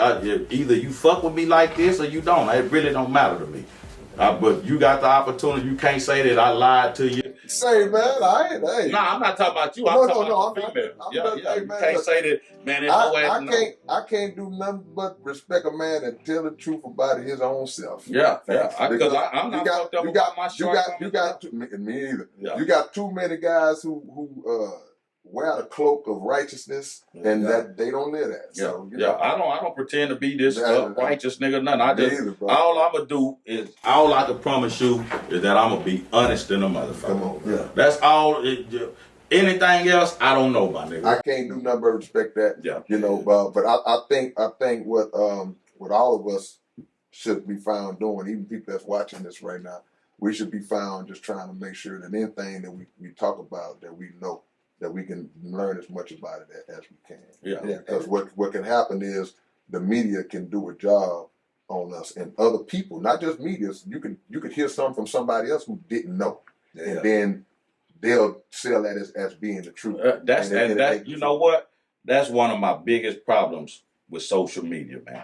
Either you fuck with me like this or you don't. It really don't matter to me. But you got the opportunity. You can't say that I lied to you. Say, man, hey. Nah, I'm not talking about you. I'm talking about the female. You can't say that, man. I can't do nothing but respect a man and tell the truth about his own self. Yeah. Because I'm not fucked up about my shortcomings. Me either. Yeah. You got too many guys who wear the cloak of righteousness and that they don't live that. So, I don't pretend to be this righteous nigga. Nothing. All I can promise you is that I'm gonna be honest in a motherfucker. Come on, yeah. That's all. Anything else, I don't know, my nigga. I can't do nothing but respect that. Yeah. But I think what all of us should be found doing, even people that's watching this right now, we should be found just trying to make sure that anything that we talk about, that we know, that we can learn as much about it as we can. Yeah. Because what can happen is the media can do a job on us, and other people, not just media. You could hear something from somebody else who didn't know, and then they'll sell that as being the truth. You know what? That's one of my biggest problems with social media, man.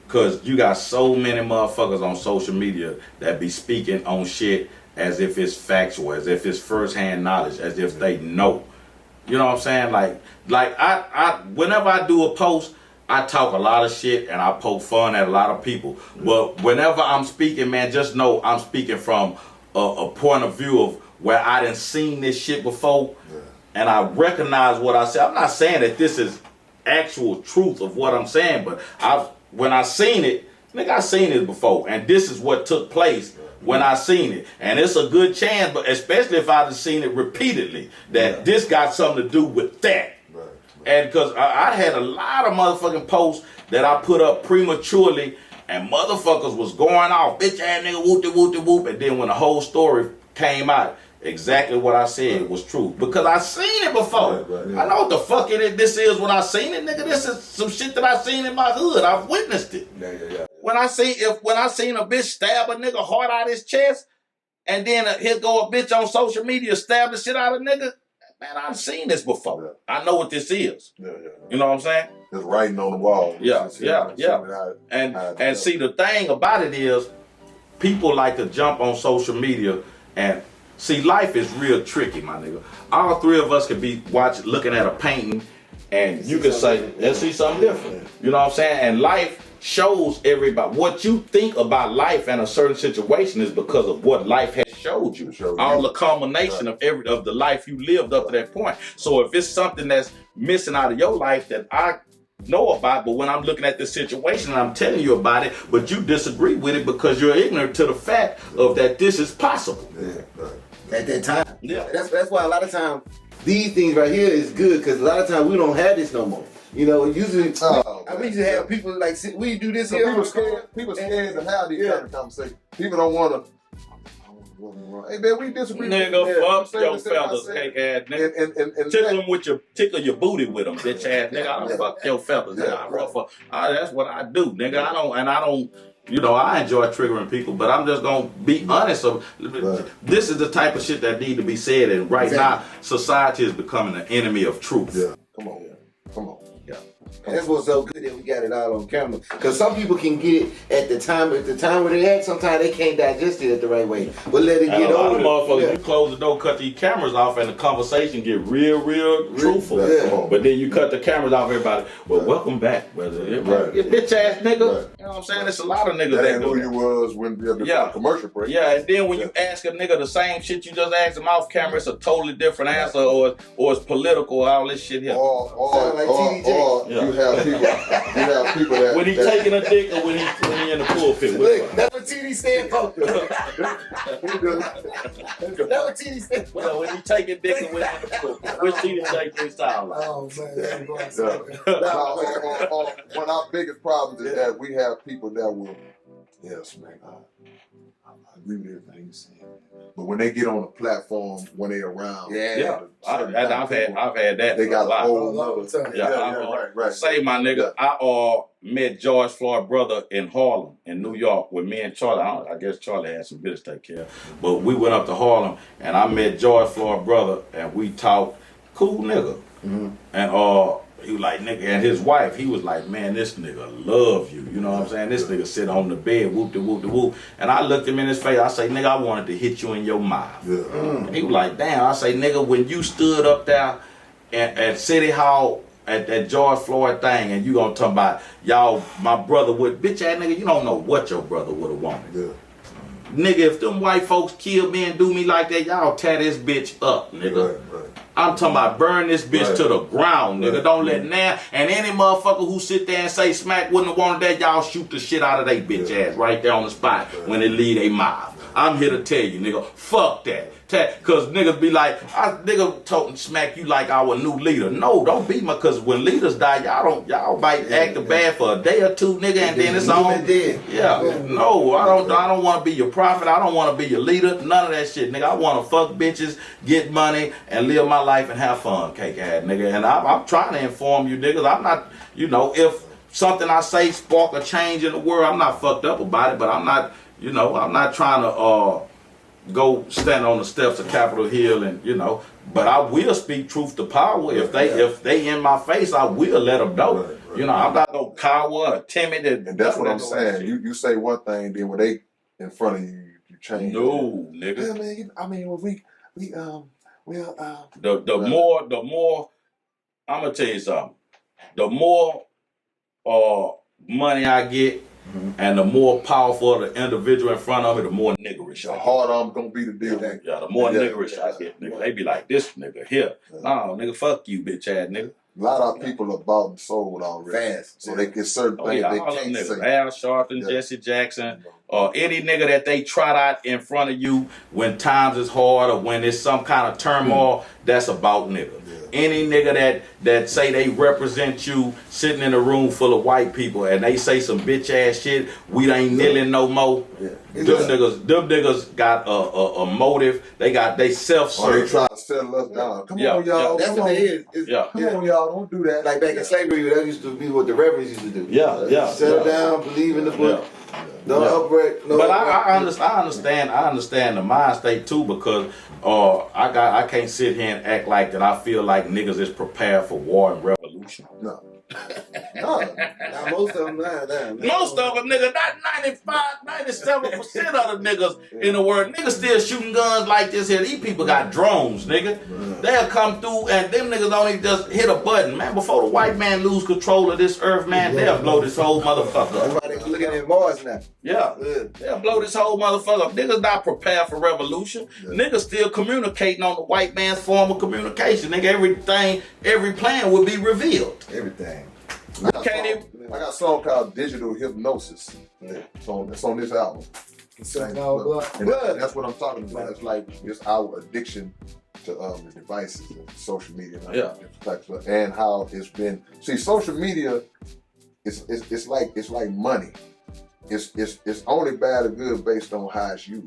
Cause you got so many motherfuckers on social media that be speaking on shit as if it's factual, as if it's firsthand knowledge, as if they know. You know what I'm saying? Like I whenever I do a post, I talk a lot of shit and I poke fun at a lot of people. But whenever I'm speaking, man, just know I'm speaking from a point of view of where I done seen this shit before, and I recognize what I say. I'm not saying that this is actual truth of what I'm saying, but when I seen it, nigga, I seen it before, and this is what took place when I seen it. And it's a good chance, but especially if I've seen it repeatedly, that this got something to do with that. Right. And because I had a lot of motherfucking posts that I put up prematurely, and motherfuckers was going off, bitch ass nigga, whoop-de-whoop-de-whoop. And then when the whole story came out, exactly what I said was true because I seen it before. Right, I know what the fuck this is when I seen it, nigga. This is some shit that I seen in my hood. I've witnessed it. Yeah. When I seen a bitch stab a nigga hard out his chest, and then here go a bitch on social media stab the shit out of a nigga. Man, I've seen this before. Yeah. I know what this is. Yeah. You know what I'm saying? It's writing on the wall. Yeah. And see, the thing about it is, people like to jump on social media and see, life is real tricky, my nigga. All three of us could be looking at a painting, and you could say, let's see something different. You know what I'm saying? And life shows everybody what you think about life and a certain situation is because of what life has showed you. All the culmination of the life you lived up to that point. So if it's something that's missing out of your life that I know about, but when I'm looking at this situation and I'm telling you about it, but you disagree with it because you're ignorant to the fact of that this is possible. At that time. Yeah. That's why a lot of times these things right here is good because a lot of times we don't have this no more. You know, usually we used to have people like we do this here. People scared to have these kind of conversations. People don't want to. Hey man, we disagree. Nigga, fuck your feathers, cake ass nigga. And tickle your booty with them, bitch ass nigga. I don't fuck your feathers. Nigga. That's what I do, nigga. I don't. You know, I enjoy triggering people, but I'm just gonna be honest. This is the type of shit that need to be said, and right now, society is becoming an enemy of truth. Yeah, come on. Yeah. And that's what's so good that we got it all on camera. Because some people can get it at the time where they're at. Sometimes they can't digest it the right way. But let it get older. Motherfuckers, you close the door, cut these cameras off, and the conversation get real truthful. Yeah. But then you cut the cameras off, everybody. Well, welcome back, brother. You bitch ass nigga. You know what I'm saying? There's a lot of niggas that do who you was when the commercial break. Yeah, and then when you ask a nigga the same shit you just asked him off camera, it's a totally different answer, or it's political, all this shit here. Sound like TDJ. You have people that when he taking a dick or when he in the pulpit. Look, that's what TD stand for. That's what TD stand for. Well, when he taking dick and when he in the pulpit. Which TD take this time? Oh man, one of our biggest problems is that we have people that will, yes man, I agree with everything you said. But when they get on a platform, when they around, I've had that. They got a whole nother. Right. Say, my nigga, I met George Floyd's brother in Harlem, in New York, with me and Charlie. I guess Charlie had some business to take care of. But we went up to Harlem, and I met George Floyd's brother, and we talked. Cool nigga. Mm-hmm. And he was like, nigga, and his wife, he was like, man, this nigga love you. You know what I'm saying? This nigga sit on the bed, whoop-de-whoop-de-whoop. And I looked him in his face. I say, nigga, I wanted to hit you in your mouth. And he was like, damn. I say, nigga, when you stood up there at City Hall at that George Floyd thing, and you gonna talk about, y'all, my brother would, bitch ass nigga, you don't know what your brother would have wanted. Nigga, if them white folks kill me and do me like that, y'all tear this bitch up, nigga. Right. I'm talking about burn this bitch to the ground, nigga. Don't let now. And any motherfucker who sit there and say Smack wouldn't have wanted that, y'all shoot the shit out of they bitch ass right there on the spot when they leave their mouth. I'm here to tell you, nigga, fuck that. Cause niggas be like, nigga told Smack you like our new leader. No, don't be cause when leaders die, y'all might act bad for a day or two, nigga, and then it's on. Yeah. No, I don't want to be your prophet. I don't want to be your leader. None of that shit, nigga. I want to fuck bitches, get money, and live my life and have fun, cake ass nigga. And I'm trying to inform you, niggas. I'm not, if something I say spark a change in the world, I'm not fucked up about it, but I'm not, I'm not trying to go stand on the steps of Capitol Hill and but I will speak truth to power. If they in my face, I will let them know. I'm not no coward or timid. And that's what I'm saying. You say one thing, then when they in front of you, you change. No, nigga. Yeah, man. I mean, the more I'm gonna tell you something. The more money I get. And the more powerful the individual in front of me, the more niggerish I get. The harder I'm gonna be to deal with. Yeah, the more niggerish I get, nigga. They be like, this nigga here. No, nigga, fuck you, bitch ass nigga. A lot of people are bought and sold already. Fast. So they get certain things they can't say. Al Sharpton, Jesse Jackson, any nigga that they trot out in front of you when times is hard or when there's some kind of turmoil, that's about nigga. Any nigga that say they represent you sitting in a room full of white people and they say some bitch ass shit, we ain't kneeling no more. Them niggas got a motive. They self-serve. They try to settle us down. Come on, y'all. That's what it is. Come on, y'all. Don't do that. Like back in slavery, that used to be what the reverends used to do. Settle down, believe in the book. No upbreak. No. But I understand the mind state too, because I can't sit here and act like that. I feel like niggas is prepared for war and revolution. No. Now, most of them, Most of them, nigga, not 95, 97% of the niggas in the world. Niggas still shooting guns like this here. These people got drones, nigga. They'll come through and them niggas only just hit a button, man. Before the white man lose control of this earth, man, they'll blow this whole motherfucker up. Everybody looking at Mars now. They'll blow this whole motherfucker up. Niggas not prepared for revolution. Niggas still communicating on the white man's form of communication. Nigga, every plan will be revealed. Everything. I got a song called Digital Hypnosis. It's on this album. And that's what I'm talking about. It's like it's our addiction to the devices and social media and different types of, and how it's been. See, social media, it's like money. It's only bad or good based on how it's used.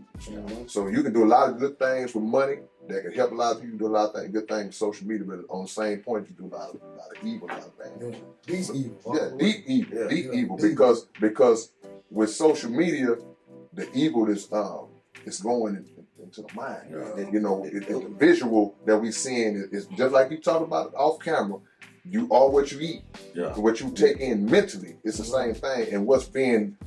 So you can do a lot of good things with money that can help a lot of people. Do a lot of good things with social media, but on the same point, you do a lot of evil, a lot of bad. Deep evil. Yeah, deep evil. Because with social media, the evil is going into the mind. And, you know, the visual that we seeing is just like you talked about off camera. You are what you eat, what you take in mentally. It's the same thing, and what's being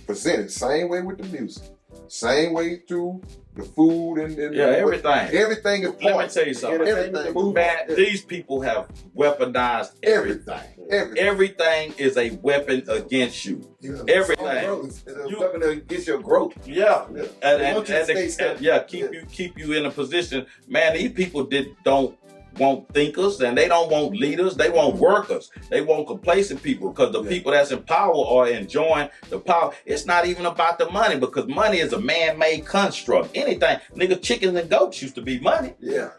presented, same way with the music, same way through the food and everything. Everything is part. Let me tell you something. Everything. Man, these people have weaponized everything. Everything is a weapon against you. Everything. It's a weapon against your growth. Keep you in a position. Man, these people don't want thinkers and they don't want leaders. They want workers. They want complacent people, because the people that's in power are enjoying the power. It's not even about the money, because money is a man-made construct. Anything, nigga, chickens and goats used to be money.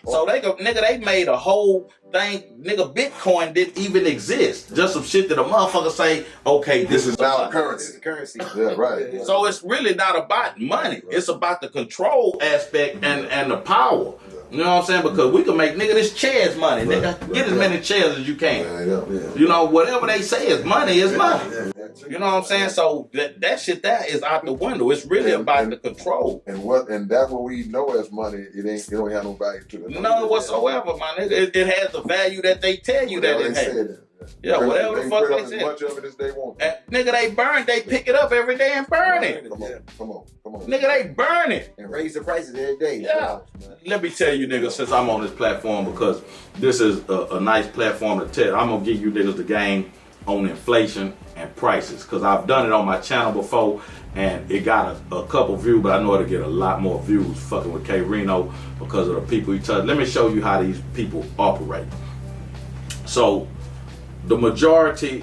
So they made a whole thing. Nigga, Bitcoin didn't even exist. Just some shit that a motherfucker say, okay, this is now money. currency. Yeah, right. So it's really not about money. It's about the control aspect and the power. You know what I'm saying? Because we can make this chair's money. Nigga, get as many chairs as you can. You know, whatever they say is money is money. You know what I'm saying? So that shit there is out the window. It's really about the control. And that's what we know as money. It don't have no value to it. None whatsoever, my nigga. It has the value that they tell you that it has. Yeah, whatever the fuck they say. As much of it as they want. Nigga, they pick it up every day and burn it. Come on. Nigga, they burn it. And raise the prices every day. Yeah. Let me tell you, nigga, since I'm on this platform, because this is a nice platform to tell, I'm going to give you niggas the game on inflation and prices, because I've done it on my channel before, and it got a couple views, but I know it'll get a lot more views fucking with K-Rino because of the people he touched. Let me show you how these people operate. So, the majority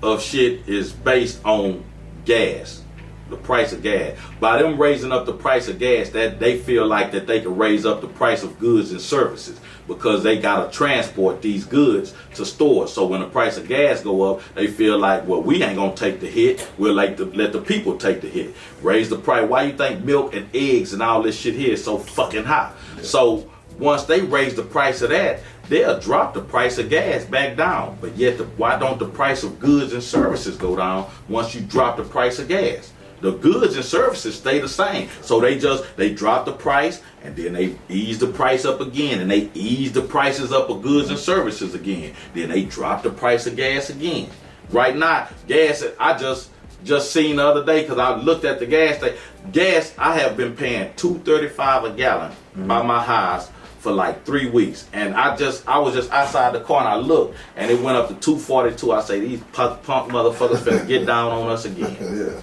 of shit is based on gas, the price of gas. By them raising up the price of gas, that they feel like that they can raise up the price of goods and services, because they gotta transport these goods to stores. So when the price of gas go up, they feel like, well, we ain't gonna take the hit. We'll let the people take the hit. Raise the price. Why you think milk and eggs and all this shit here is so fucking high? So once they raise the price of that, they'll drop the price of gas back down. But yet, why don't the price of goods and services go down once you drop the price of gas? The goods and services stay the same. So they drop the price, and then they ease the price up again, and they ease the prices up of goods and services again. Then they drop the price of gas again. Right now, gas, I just seen the other day, because I looked at the gas station. Gas, I have been paying $2.35 a gallon by my house for like 3 weeks, and I was just outside the car and I looked, and it went up to $2.42. I say, these punk motherfuckers finna get down on us again.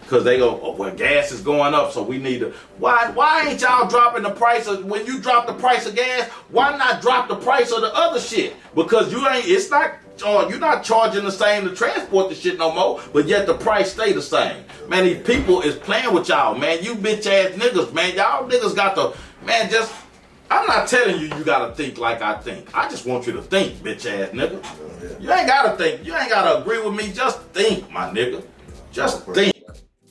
Cause they go, oh, well, gas is going up, so we need to. Why ain't y'all dropping the price of, when you drop the price of gas? Why not drop the price of the other shit? Because it's not you're not charging the same to transport the shit no more, but yet the price stay the same. Man, these people is playing with y'all, man. You bitch ass niggas, man. Y'all niggas got to, man, just, I'm not telling you gotta think like I think. I just want you to think, bitch ass nigga. You ain't gotta think. You ain't gotta agree with me. Just think, my nigga. Just think.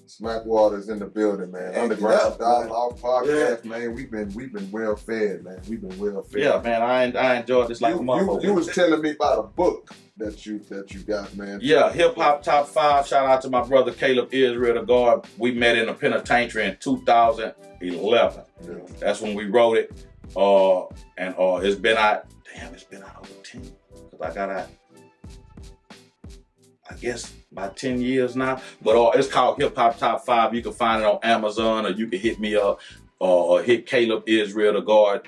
SmackWater's in the building, man. Underground Dialogue Podcast, man. We've been well fed, man. We've been well fed. Yeah, man. I enjoyed this like a motherfucker. You was telling me about a book that you got, man. Yeah, Hip Hop Top 5. Shout out to my brother Caleb Israel, the guard. We met in a penitentiary in 2011. Yeah. That's when we wrote it. And it's been out. Damn, it's been out over 10. Cause I got out, I guess, about 10 years now. But it's called Hip Hop Top 5. You can find it on Amazon, or you can hit me up, or hit Caleb Israel, the guard,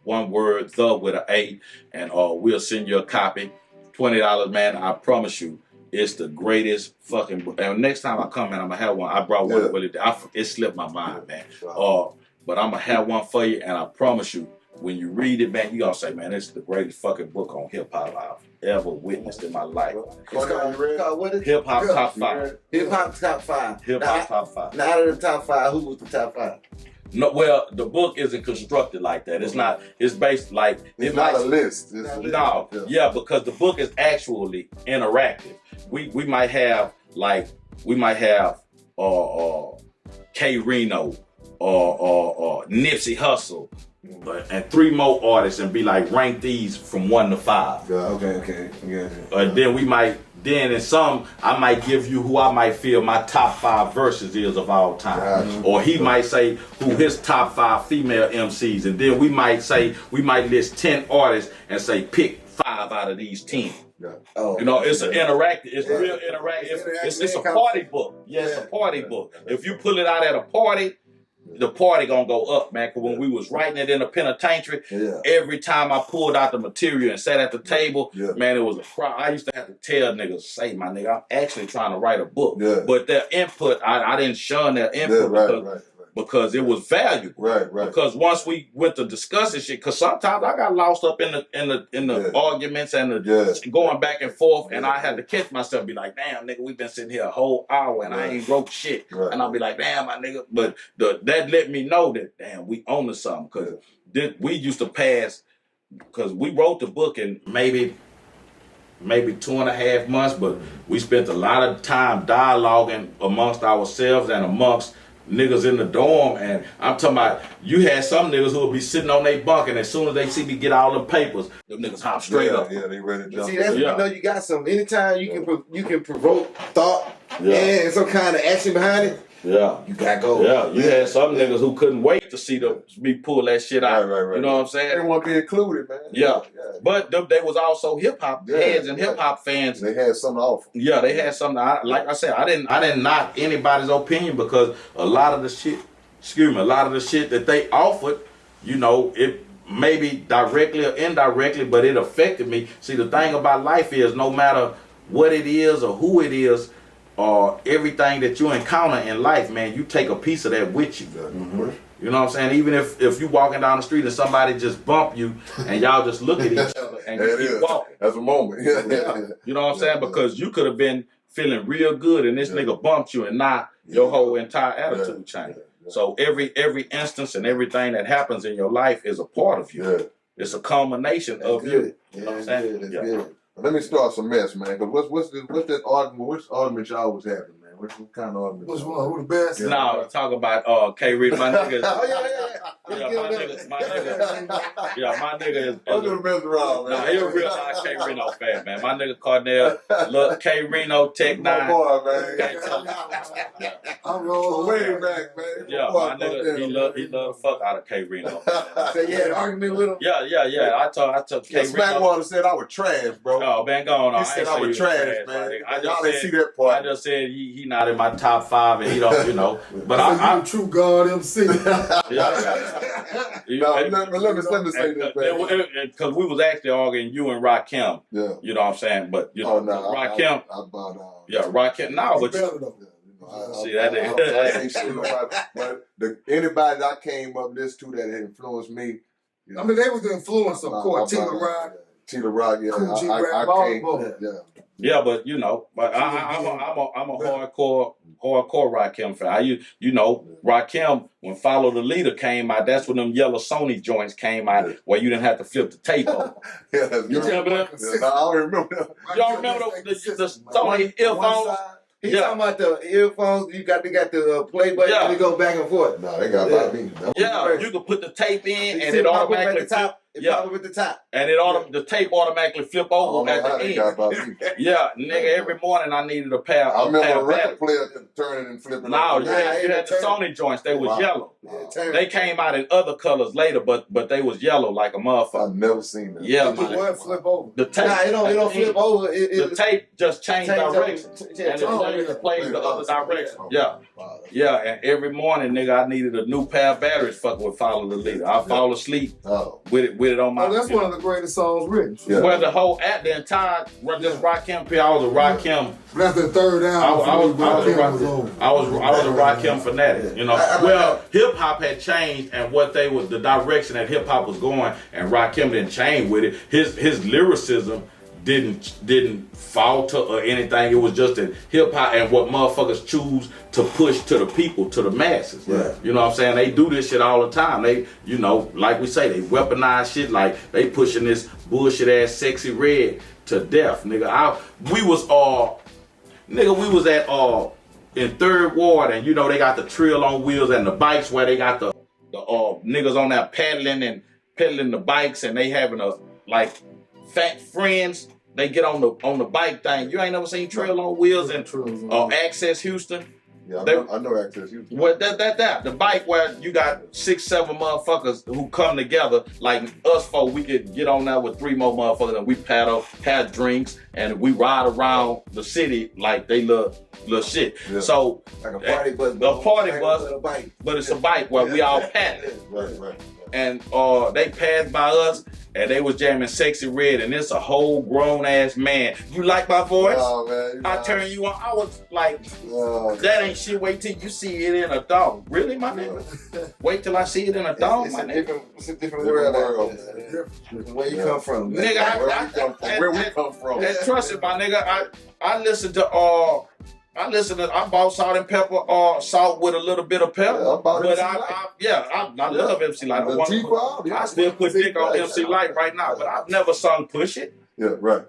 one word, the with an A, and we'll send you a copy. $20, man. I promise you, it's the greatest fucking book. And next time I come, man, I'm gonna have one. I brought one, but it slipped my mind, man. But I'm gonna have one for you, and I promise you, when you read it, man, you gonna say, man, this is the greatest fucking book on hip hop I've ever witnessed in my life. What is Hip Hop Top 5. Hip Hop Top 5. Hip Hop Top 5. Now, out of the top 5, who was the top 5? No, well, the book isn't constructed like that. It's not. It's based like it's not a list. No, yeah, because the book is actually interactive. We might have K-Rino or Nipsey Hussle and 3 more artists and be like, rank these from 1 to 5. Okay. Yeah. Then in some, I might give you who I might feel my top 5 verses is of all time. Gotcha. Or he might say who his top 5 female MCs. And then we might list 10 artists and say pick 5 out of these 10. Yeah. Oh, you know, it's an interactive, it's real interactive. It's a party book. Yeah, it's a party book. If you pull it out at a party, the party gonna go up, man. Cause when we was writing it in the penitentiary, every time I pulled out the material and sat at the table, man, it was a crowd. I used to have to tell niggas, say, my nigga, I'm actually trying to write a book. Yeah. But their input, I didn't shun their input because it was valuable. Right. Because once we went to discussing shit, because sometimes I got lost up in the arguments and the going back and forth, and I had to catch myself and be like, damn, nigga, we've been sitting here a whole hour and I ain't wrote shit. Right. And I'll be like, damn, my nigga. But that let me know that, damn, we own to something. Because we used to pass, because we wrote the book in maybe 2.5 months, but we spent a lot of time dialoguing amongst ourselves and amongst niggas in the dorm. And I'm talking about, you had some niggas who would be sitting on their bunk, and as soon as they see me get all them papers, them niggas hop straight up. Yeah, they ready to jump. See, that's when you know you got something. Anytime you can provoke thought and some kind of action behind it. Yeah, you gotta go. Yeah, you had some niggas who couldn't wait to see me pull that shit out. Right. You know what I'm saying? They didn't want to be included, man. Yeah. But they was also hip hop heads and hip hop fans. They had something to offer. Yeah, they had something. Like I said, I didn't knock anybody's opinion, because a lot of the shit that they offered, you know, it maybe directly or indirectly, but it affected me. See, the thing about life is, no matter what it is or who it is, or everything that you encounter in life, man, you take a piece of that with you. Mm-hmm. You know what I'm saying? Even if you walking down the street and somebody just bump you and y'all just look at each other and you keep walking. That's a moment. You know what I'm saying? Because you could have been feeling real good and this nigga bumped you, and not your whole entire attitude changed. So every instance and everything that happens in your life is a part of you. It's a culmination of you. You know what I'm saying? That's good. Let me start some mess, man. Cause what's that argument? Which argument y'all was having, man? What kind of argument? Which one? Who the best? No, talk about K-Rino, my nigga. My nigga is. I'm gonna mess around, man. Nah, he a real high K-Rino fan, man. My nigga Cornell, look, K-Rino, Tech 9. Boy, man. I'm rolling way back, man. Yeah, my nigga, he love the fuck out of K-Rino. So you had an argument with him? Yeah. I told K-Rino. SmackWater said I was trash, bro. Oh, man, go on. He said I was trash, man. Y'all didn't see that part. I just said he not in my top 5, and he don't, you know. But I'm a true God MC. Let me say this, man. Because we was actually arguing, you and Rakim. Yeah. You know what I'm saying? But you know, Rakim. Rakim. No, but see that nigga. But anybody that I came up this to that had influenced me. I mean, they was the influence, of course. Tina Rock. Tila Rock, yeah, Coochie I Rap can't. Ball. Yeah. Yeah, but you know, but I'm a hardcore Rakim fan. You know, Rakim, when Follow the Leader came out, that's when them yellow Sony joints came out where you didn't have to flip the tape over. Yeah, You remember that? Yeah, no, I don't remember that. Y'all remember the Sony earphones? He Yeah. talking about the earphones. You got the play button and it go back and forth. No, they got by me. Yeah, you could put the tape in and it it automatically at the top. It pop up at the top. And the tape automatically flip over at the end. Yeah, nigga, every morning I needed a pair. I remember a record batteries. player could turn it and flip it. No, over. you had the Sony joints. They was yellow. They came out in other colors later, but they was yellow like a motherfucker. I've never seen that. Yeah, The what flip over? the tape. Nah, it don't flip over. The tape just changed direction, and it plays the other direction. Yeah, and every morning, nigga, I needed a new pair of batteries. Fucking with Follow the Leader. I fall asleep with it on my. Oh, that's one of the greatest songs written. Yeah. Well, the entire just Rakim period, I was a Rakim. That's the third album. I was a Rakim fanatic, you know. Well, hip hop had changed, and the direction that hip hop was going, and Rakim didn't change with it. His lyricism didn't falter or anything. It was just that hip hop and what motherfuckers choose to push to the people, to the masses. Yeah. You know what I'm saying? They do this shit all the time. They, you know, like we say, they weaponize shit like they pushing this bullshit ass Sexy Red to death, nigga. We was at in Third Ward, and you know they got the Trill on wheels and the bikes where they got the niggas on there pedaling the bikes, and they having like fat friends. They get on the bike thing. You ain't never seen Trill on wheels and Access Houston. Yeah, I know Access Houston. Well, the bike where you got 6-7 motherfuckers who come together, like us four, we could get on there with 3 more motherfuckers and we paddle, have drinks, and we ride around the city like they little shit. Yeah. So like a party bus, but it's a bike where we all paddling. Right. And they passed by us and they was jamming Sexy Red, and it's a whole grown ass man. You like my voice? Oh, man, I turn you on. I was like, that ain't shit. Wait till you see it in a dog. Really, my nigga? Wait till I see it in a dog, my nigga. It's a different world. Where you come from, nigga? Where we come from? And trust it, my nigga. I listen to I bought Salt and Pepper salt with a little bit of pepper. I love MC Light. I still put dick on MC Light right now, but I've never sung Push It. Yeah, right.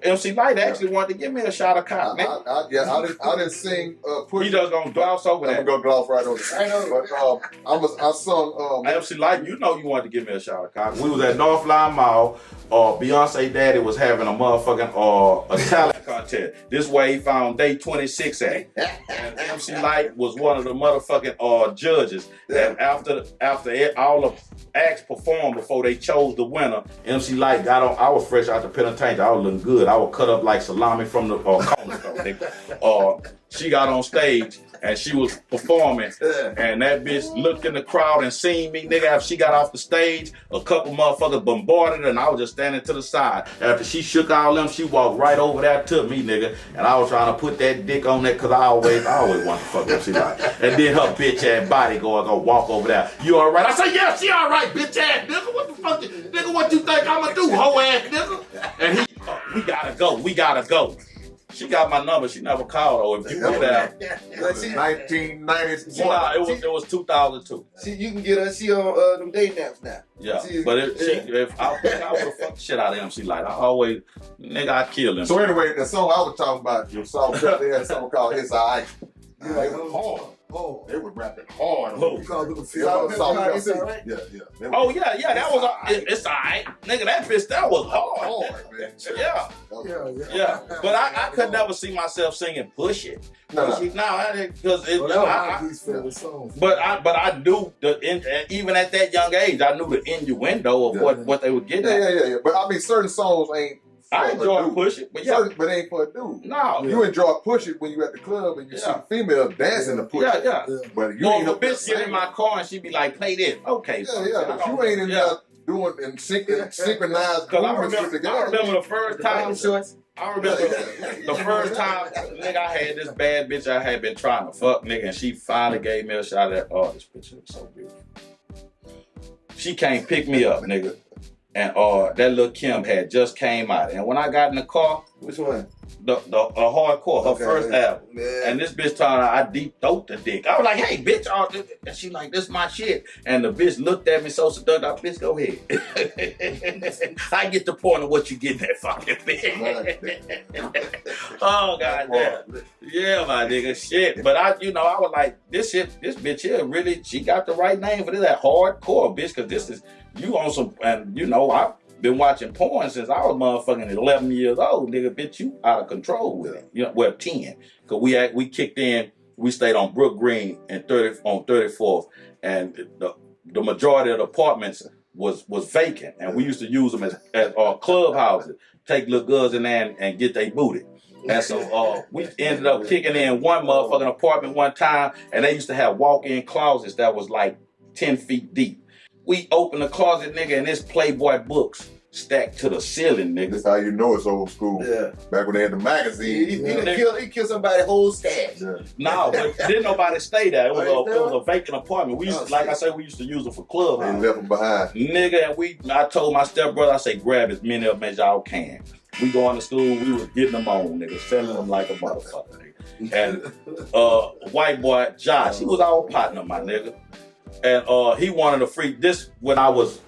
MC Light actually wanted to give me a shot of cotton. I didn't sing Push It. He just gonna gloss over that. I'm gonna gloss right over that. But I sung MC Light, you know you wanted to give me a shot of cotton. We was at Northline Mall. Beyonce daddy was having a motherfucking a talent contest. This way he found day 26 at. And MC Light was one of the motherfucking judges. And after all the acts performed before they chose the winner, MC Light got on. I was fresh out the penitentiary. I was looking good. I was cut up like salami from the corner store. She got on stage and she was performing, and that bitch looked in the crowd and seen me, nigga. After she got off the stage, a couple motherfuckers bombarded her, and I was just standing to the side. After she shook all them, she walked right over there to me, nigga, and I was trying to put that dick on that, cause I always want to fuck MC Light. And then her bitch ass bodyguard gonna walk over there. You all right? I said, yeah, she all right, bitch ass nigga. What the fuck, nigga? What you think I'ma do, hoe ass nigga? And he, we gotta go. She got my number. She never called. Or if you go down, 1991. Nah, it was 2002. See, you can get her. She on them day naps now. Yeah, but if I would have fucked the shit out of MC Light, I kill him. So anyway, the song I was talking about, your song, they had a song called "It's Alright." They were hard. Oh, they were rapping hard. Yeah. Oh yeah, that was it's alright, nigga. That bitch, that was hard. Man. Yeah. But I could never see myself singing "Push It." No, because But I knew even at that young age, I knew the innuendo of what they were getting. Yeah. But I mean, certain songs ain't. I enjoy Push It, but but ain't for a dude. No, you enjoy Push It when you at the club and you see females dancing to Push It. Yeah. But you ain't a bitch get in my car and she be like, "Play this." Okay. Yeah. But you ain't in there doing and synchronized. Cause I remember the first time. The first time, nigga, I had this bad bitch I had been trying to fuck, nigga, and she finally gave me a shot at. Oh, this bitch is so beautiful. She can't pick me up, nigga. and that little Kim had just came out. And when I got in the car, Which one? the hardcore, her Okay. first album. Yeah. And this bitch told her I deep throat the dick. I was like, hey, bitch, and she like, this my shit. And the bitch looked at me so seductive, bitch, go ahead. I get the point of what you get that fucking bitch. Oh, goddamn. Yeah, my nigga, shit. But I was like, this bitch here really, she got the right name for this, that hardcore, bitch, because this is, you on some, and I've been watching porn since I was motherfucking 11 years old, nigga. Bitch, you out of control with it. Well, 10. Cause we kicked in, we stayed on Brook Green and 34th, and the majority of the apartments was vacant, and we used to use them as clubhouses. Take little girls in there and get they booted. And so we ended up kicking in one motherfucking apartment one time, and they used to have walk-in closets that was like 10 feet deep. We opened the closet, nigga, and it's Playboy books stacked to the ceiling, nigga. That's how you know it's old school. Yeah. Back when they had the magazine. He killed somebody's whole stash. Yeah. No, but didn't nobody stay there. It was a vacant apartment. We used to, like I said, we used to use it for club. They left them behind. Nigga, and I told my stepbrother, I say, grab as many of them as y'all can. We going to school, we was getting them on, nigga, selling them like a motherfucker, nigga. And white boy Josh, he was our partner, my nigga. And he wanted a free, this when I was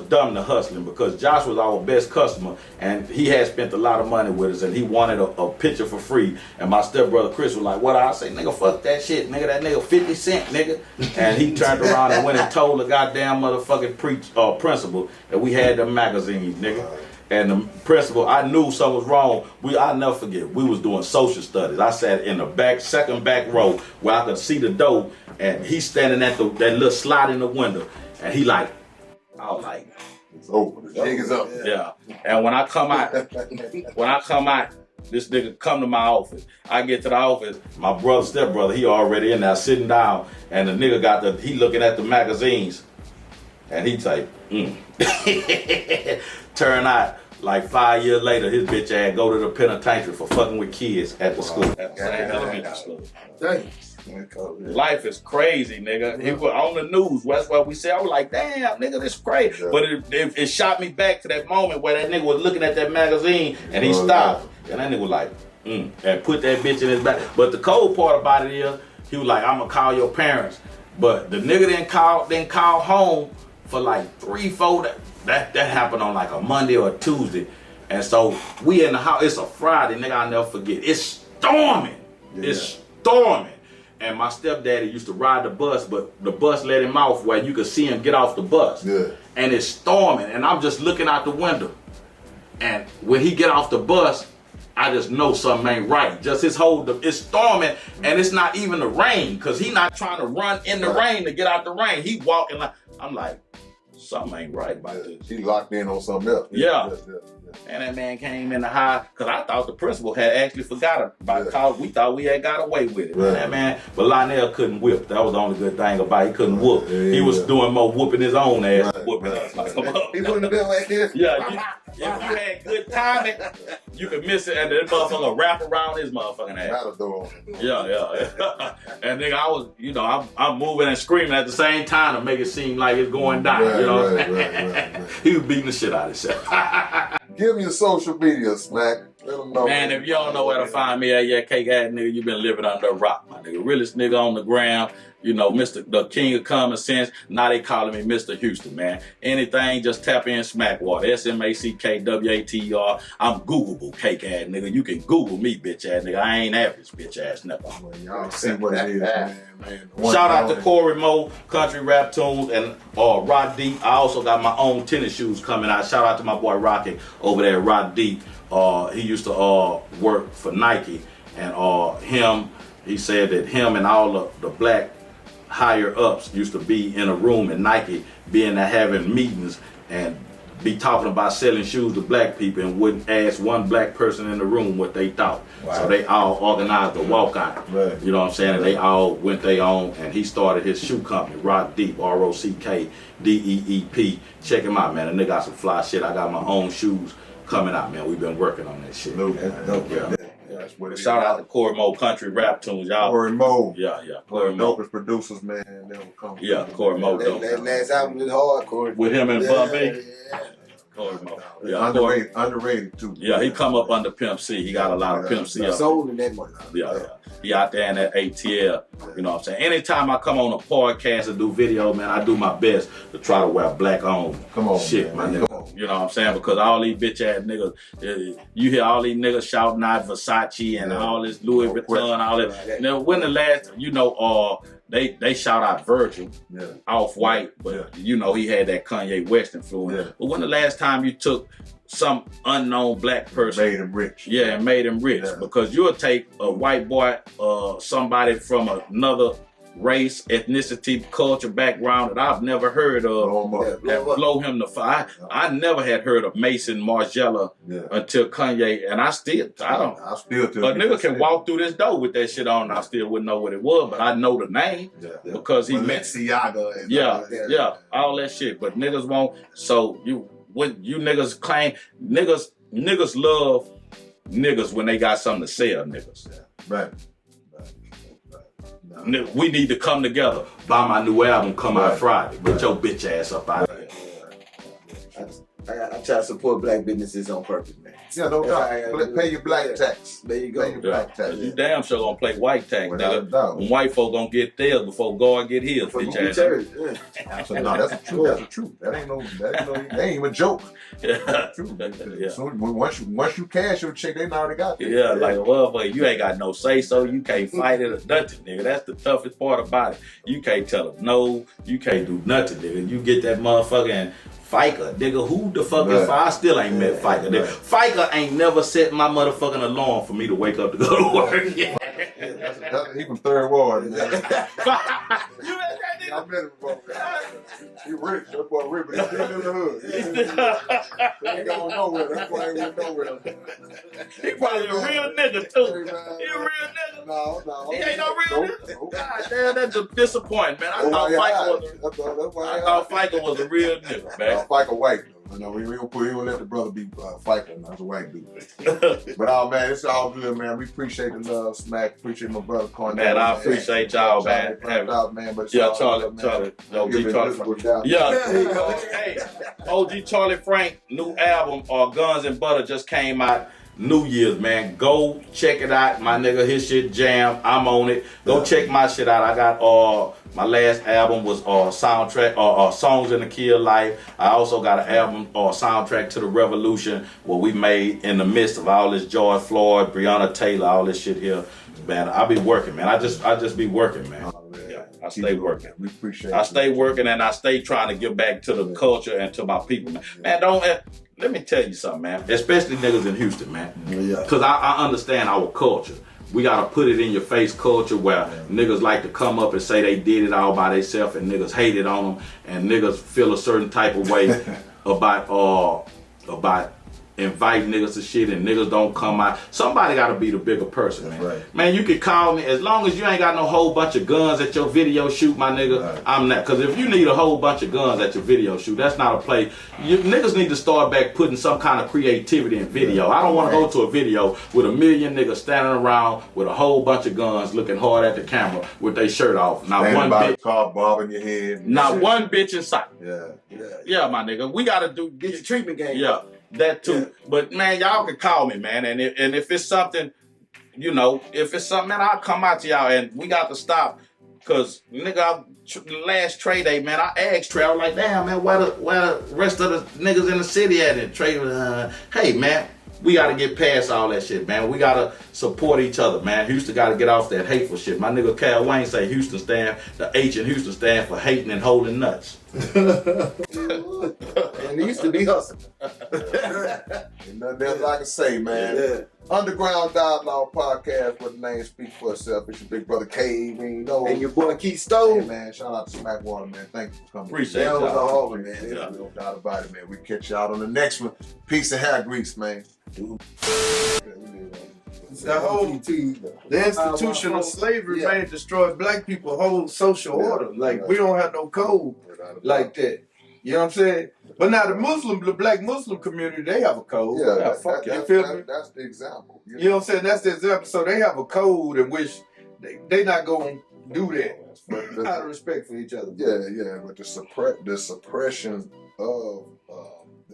dumb to hustling, because Josh was our best customer and he had spent a lot of money with us, and he wanted a picture for free. And my stepbrother Chris was like, what? I say, nigga, fuck that shit, nigga, that nigga 50 cents, nigga. And he turned around and went and told the goddamn motherfucking principal that we had them magazines, nigga. And the principal, I knew something was wrong. I'll never forget, we was doing social studies. I sat in the second back row where I could see the door, and he's standing at that little slide in the window, and I was like, It's over. The jig is up. yeah. And when I come out, this nigga come to my office. I get to the office, my stepbrother, he already in there sitting down, and the nigga he looking at the magazines, and he like, Turn out, like 5 years later, his bitch ass go to the penitentiary for fucking with kids at the school, at the same elementary school. Dang. Life is crazy, nigga. He was on the news. That's what we said. I was like, damn, nigga, this is crazy. Yeah. But it shot me back to that moment where that nigga was looking at that magazine and he stopped. And that nigga was like, and put that bitch in his back. But the cold part about it is, he was like, I'm gonna call your parents. But the nigga didn't call home for like 3-4 days. That happened on like a Monday or a Tuesday. And so we in the house, it's a Friday, nigga, I'll never forget. It's storming. Yeah. It's storming. And my stepdaddy used to ride the bus, but the bus let him off where you could see him get off the bus. Yeah. And it's storming, and I'm just looking out the window. And when he get off the bus, I just know something ain't right. Just it's storming, and it's not even the rain, because he not trying to run in the rain to get out the rain. He walking like, I'm like, something ain't right about this. He locked in on something else. Yeah. And that man came in the high, because I thought the principal had actually forgot about it, because we thought we had got away with it. Right. That man, but Lionel couldn't whip. That was the only good thing about it. He couldn't whoop. He was doing more whooping his own ass than whooping us. Like, He put the bill like this. yeah, if you had good timing, you could miss it, and then motherfucker wrap around his motherfucking ass. Matador. Yeah. And nigga, I was, I'm moving and screaming at the same time to make it seem like it's going down. Right, you know what I'm right, saying? right. He was beating the shit out of himself. Give me your social media, Smack. Let them know. Man, if you don't know where to find me at, yeah, cake ass nigga, you been living under a rock, my nigga. Realest nigga on the ground. Mr. the King of Common Sense. Now they calling me Mr. Houston, man. Anything, just tap in SmackWater. SmackWater. I'm Googleable, cake ass nigga. You can Google me, bitch ass nigga. I ain't average, bitch ass nigga. Well, y'all see what it is, man. Shout out to K-Rino, Country Rap Tunes, and Rod Deep. I also got my own tennis shoes coming out. Shout out to my boy Rocky over there, Rod Deep. He used to work for Nike, and he said that him and all the black higher ups used to be in a room in Nike, being there having meetings and be talking about selling shoes to black people, and wouldn't ask one black person in the room what they thought. Wow. So they all organized a walkout. Right. You know what I'm saying? And they all went their own, and he started his shoe company, Rock Deep, ROCKDEEP. Check him out, man. The nigga got some fly shit. I got my own shoes coming out, man. We've been working on that shit. That's what it Shout is. out to K-Rino Country Rap Tunes, y'all. K-Rino. Yeah. One of the K-Rino. dopest producers, man. They'll come. Yeah, K-Rino dope. That last album was hardcore. With him and Bun B. Yeah, underrated too. Yeah, he come up under Pimp C. He got a lot of Pimp C. Sold in that money. Yeah. He out there in that ATL. You know what I'm saying? Anytime I come on a podcast and do video, man, I do my best to try to wear black on shit, my nigga. You know what I'm saying? Because all these bitch ass niggas, you hear all these niggas shouting out Versace and all this Louis Vuitton, all that. Now, when the last, they shout out Virgil, Off-White, but you know he had that Kanye West influence. But when the last time you took some unknown black person, made him rich, and made him rich, because you'll take a white boy, somebody from another race, ethnicity, culture, background that I've never heard of, that blow him the fire. I never had heard of Mason Margiela until Kanye, and I still don't. A nigga can walk through this door with that shit on, and I still wouldn't know what it was, but I know the name because he met Balenciaga. all that shit. But niggas won't. So when you niggas claim niggas love niggas when they got something to sell, niggas. Right. We need to come together. Buy my new album, come out Friday. Get your bitch ass up out of here. I try to support black businesses on purpose, man. Yeah, no doubt. Pay your black tax. There you go. Pay your black tax. You damn sure gonna play white tax, Without nigga. When white folk gonna get theirs before God get his, bitch ass. No, that's the truth. That's the truth. That ain't even a joke. So once you cash your check, they already got it. Yeah, like well, you ain't got no say so. You can't fight it or nothing, nigga. That's the toughest part about it. You can't tell them no. You can't do nothing, nigga. You get that motherfucking FICA, nigga. Who the fuck is FICA? I still ain't met FICA, nigga. FICA ain't never set my motherfucking alarm for me to wake up to go to work. That's even third ward. Man. I met him before. He rich. That boy rich, but he's still in the hood. He ain't going nowhere. That boy ain't went nowhere. He probably a real nigga too. He a real nigga. No. He ain't no real nigga. God damn, that's a disappointment, man. I thought FICA was a real nigga, man. FICA white. You know, we don't let the brother be FICA. That's a white dude. But man, it's all good, man. We appreciate the love, Smack. Appreciate my brother Cornell. Man, I appreciate y'all, man. Charlie. Hey, OG Charlie Frank, new album, Guns and Butter just came out. New Year's, man. Go check it out, my nigga. His shit jam. I'm on it. Go check my shit out. I got my last album was soundtrack Songs in the Key of Life. I also got an album soundtrack to the Revolution, what we made in the midst of all this George Floyd, Breonna Taylor, all this shit here. Man, I be working, man. I just be working, man. I stay working. We appreciate it. I stay working and I stay trying to give back to the culture and to my people, man. Man, let me tell you something, man. Especially niggas in Houston, man. Because I understand our culture. We gotta put it in your face culture where niggas like to come up and say they did it all by themselves and niggas hate it on them and niggas feel a certain type of way about invite niggas to shit and niggas don't come out. Somebody gotta be the bigger person, man. Right. Man, you can call me as long as you ain't got no whole bunch of guns at your video shoot, my nigga. Right. I'm not. Cause if you need a whole bunch of guns at your video shoot, that's not a play. Niggas need to start back putting some kind of creativity in video. I don't want to go to a video with a million niggas standing around with a whole bunch of guns looking hard at the camera with their shirt off. Not one bitch. Car bobbing your head. Not one bitch in sight. Yeah, my nigga. We gotta get your treatment game. Yeah. That too, but man, y'all can call me, man, and if it's something, man, I'll come out to y'all, and we got to stop, cause nigga, last trade day, man, I asked Trey, I was like, damn, man, where the rest of the niggas in the city at? And Trey, hey, man, we got to get past all that shit, man. We got to support each other, man. Houston got to get off that hateful shit. My nigga Cal Wayne say the H in Houston stand for hating and holding nuts. And it used to be hustling. Ain't nothing else I can say, man. Underground Dialogue Podcast, where the name speaks for itself. It's your big brother K-Rino. And your boy Keith Stone. Hey, man, shout out to SmackWater, man. Thank you for coming. Appreciate y'all. That Man. No doubt about it, man. We catch y'all on the next one. Peace and hair grease, man. The whole the institution of slavery, man, destroyed black people's whole social order. Like we don't have no code like that. You know what I'm saying? But now the black Muslim community, they have a code. Yeah, you feel me? That's the example. You know what I'm saying? That's the example. So they have a code in which they not gonna do that out of respect for each other. Yeah, but the suppression of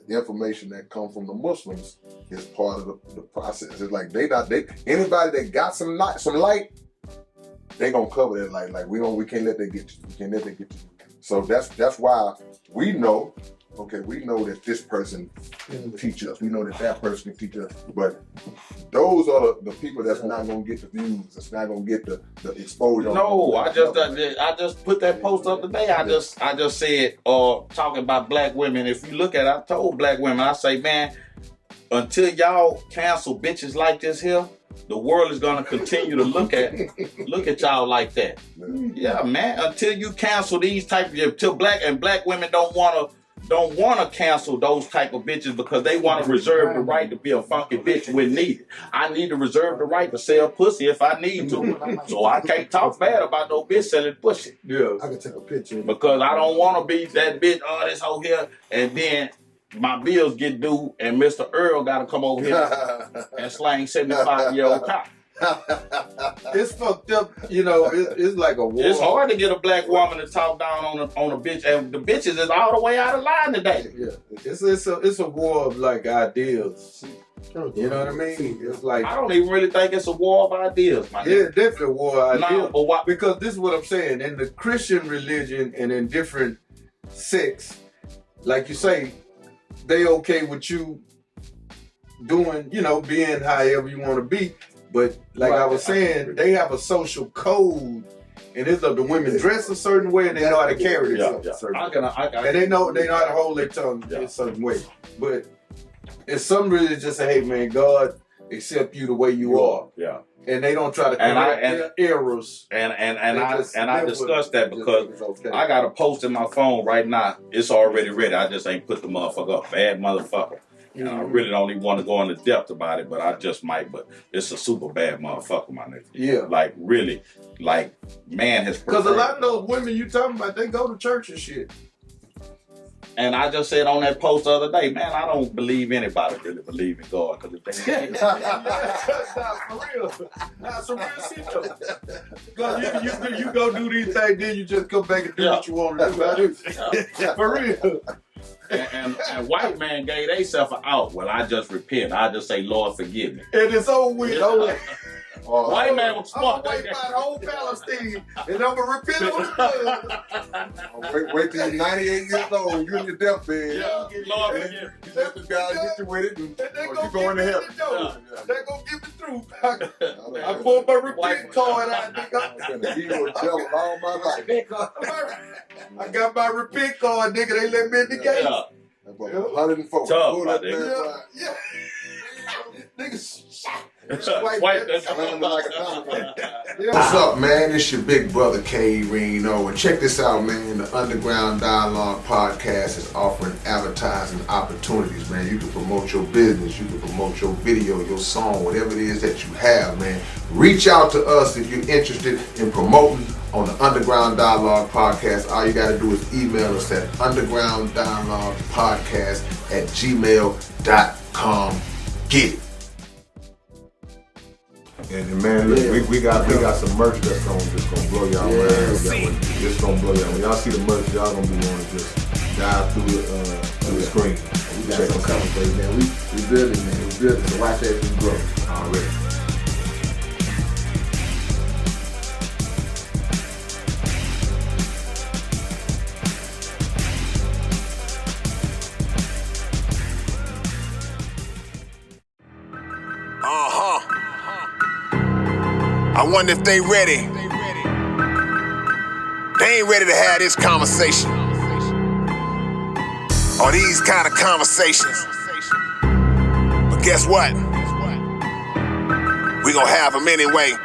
the information that come from the Muslims is part of the process. It's like anybody that got some light, they gonna cover that light. Like we can't let that get you. We can't let that get you. So that's why we know. Okay, we know that this person can teach us. We know that person can teach us. But those are the people that's not gonna get the views. That's not gonna get the exposure. No, I just put that post up today. I just said, talking about black women. If you look at it, I told black women, I say, man, until y'all cancel bitches like this here, the world is gonna continue to look at y'all like that. Yeah, man. Until you cancel these until black women don't wanna cancel those type of bitches because they wanna reserve the right to be a funky bitch when needed. I need to reserve the right to sell pussy if I need to. So I can't talk bad about no bitch selling pussy. Yeah. I can take a picture. Because I don't wanna be that bitch, this hoe here, and then my bills get due and Mr. Earl gotta come over here and slang 75-year-old cop. It's fucked up, it's like a war. It's hard to get a black woman to talk down on a bitch, and the bitches is all the way out of line today. Yeah, it's a war of like ideals. You know what I mean? It's like I don't even really think it's a war of ideas, man. Yeah, definitely a war of ideals. No, but why? Because this is what I'm saying. In the Christian religion and in different sects, like you say, they okay with you doing, being however you want to be. But like I was saying, they have a social code, and it's up to women dress a certain way, and they know how to carry themselves a certain way. And they know how to hold their tongue in a certain way. But it's some religions just say, hey man, God accept you the way you are. Yeah. And they don't try to correct their errors. And I discussed that because I got a post in my phone right now. It's already ready. I just ain't put the motherfucker up. Bad motherfucker. And I really don't even want to go into depth about it, but I just might. But it's a super bad motherfucker, my nigga. Yeah. Like, really. Like, man has because a lot of those women you talking about, they go to church and shit. And I just said on that post the other day, man, I don't believe anybody really believe in God. Because if they for real. Nah, some real shit though. Because you go do these things, then you just come back and do what you want to do. For real. And white man gave theyself an out. Well, I just repent. I just say, Lord, forgive me. And it's over with. White man was smart. I'm gonna wait by the whole Palestine, and I'm gonna repent on the blood. Wait till you're 98 years old, you're in your deathbed. Yeah, Lord, forgive me. Let the guy get you with it, and you going to heaven. They gonna get me through. I pulled my repent card out. I'm gonna be with devil all my life. I got my repent card, nigga. They let me in the gate. Yeah. 104. Tough, my nigga. Yeah. Niggas. What's up, man? It's your big brother K-Rino, and check this out, man. The Underground Dialogue podcast is offering advertising opportunities, man. You can promote your business, you can promote your video, your song, whatever it is that you have, man. Reach out to us if you're interested in promoting on the Underground Dialogue podcast. All you gotta do is email us at undergrounddialoguepodcast@gmail.com. Get it. And man, look, we got some merch that's gonna blow y'all mind. It's gonna blow y'all. When y'all see the merch, y'all gonna be wanting to just dive through the screen. We got some coming for you, man. We building, man. We building. So watch that thing grow. Already. I wonder if they ready. They ain't ready to have this conversation. Or these kind of conversations. But guess what? We gonna have them anyway.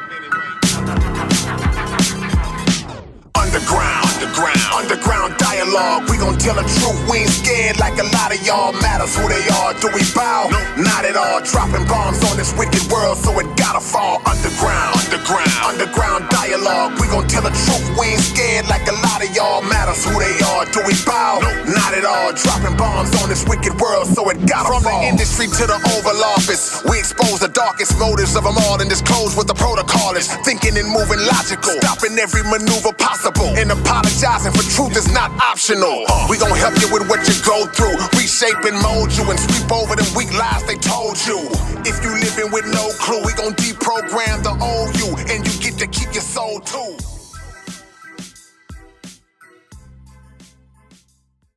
Underground dialogue. We gon' tell the truth. We ain't scared like a lot of y'all. Matters who they are. Do we bow? No, not at all. Dropping bombs on this wicked world, so it gotta fall. Underground dialogue. We gon' tell the truth. We ain't scared like a lot of y'all. Matters matters who they are. Do we bow? Not at all. Dropping bombs on this wicked world, so it gotta fall. From the industry to the Oval Office, we expose the darkest motives of them all and disclose what the protocol is. Thinking and moving logical, stopping every maneuver possible, and apologizing for truth is not optional. We gon' help you with what you go through, reshape and mold you, and sweep over them weak lies they told you. If you living with no clue, we gon' deprogram the old you, and you get to keep your soul too.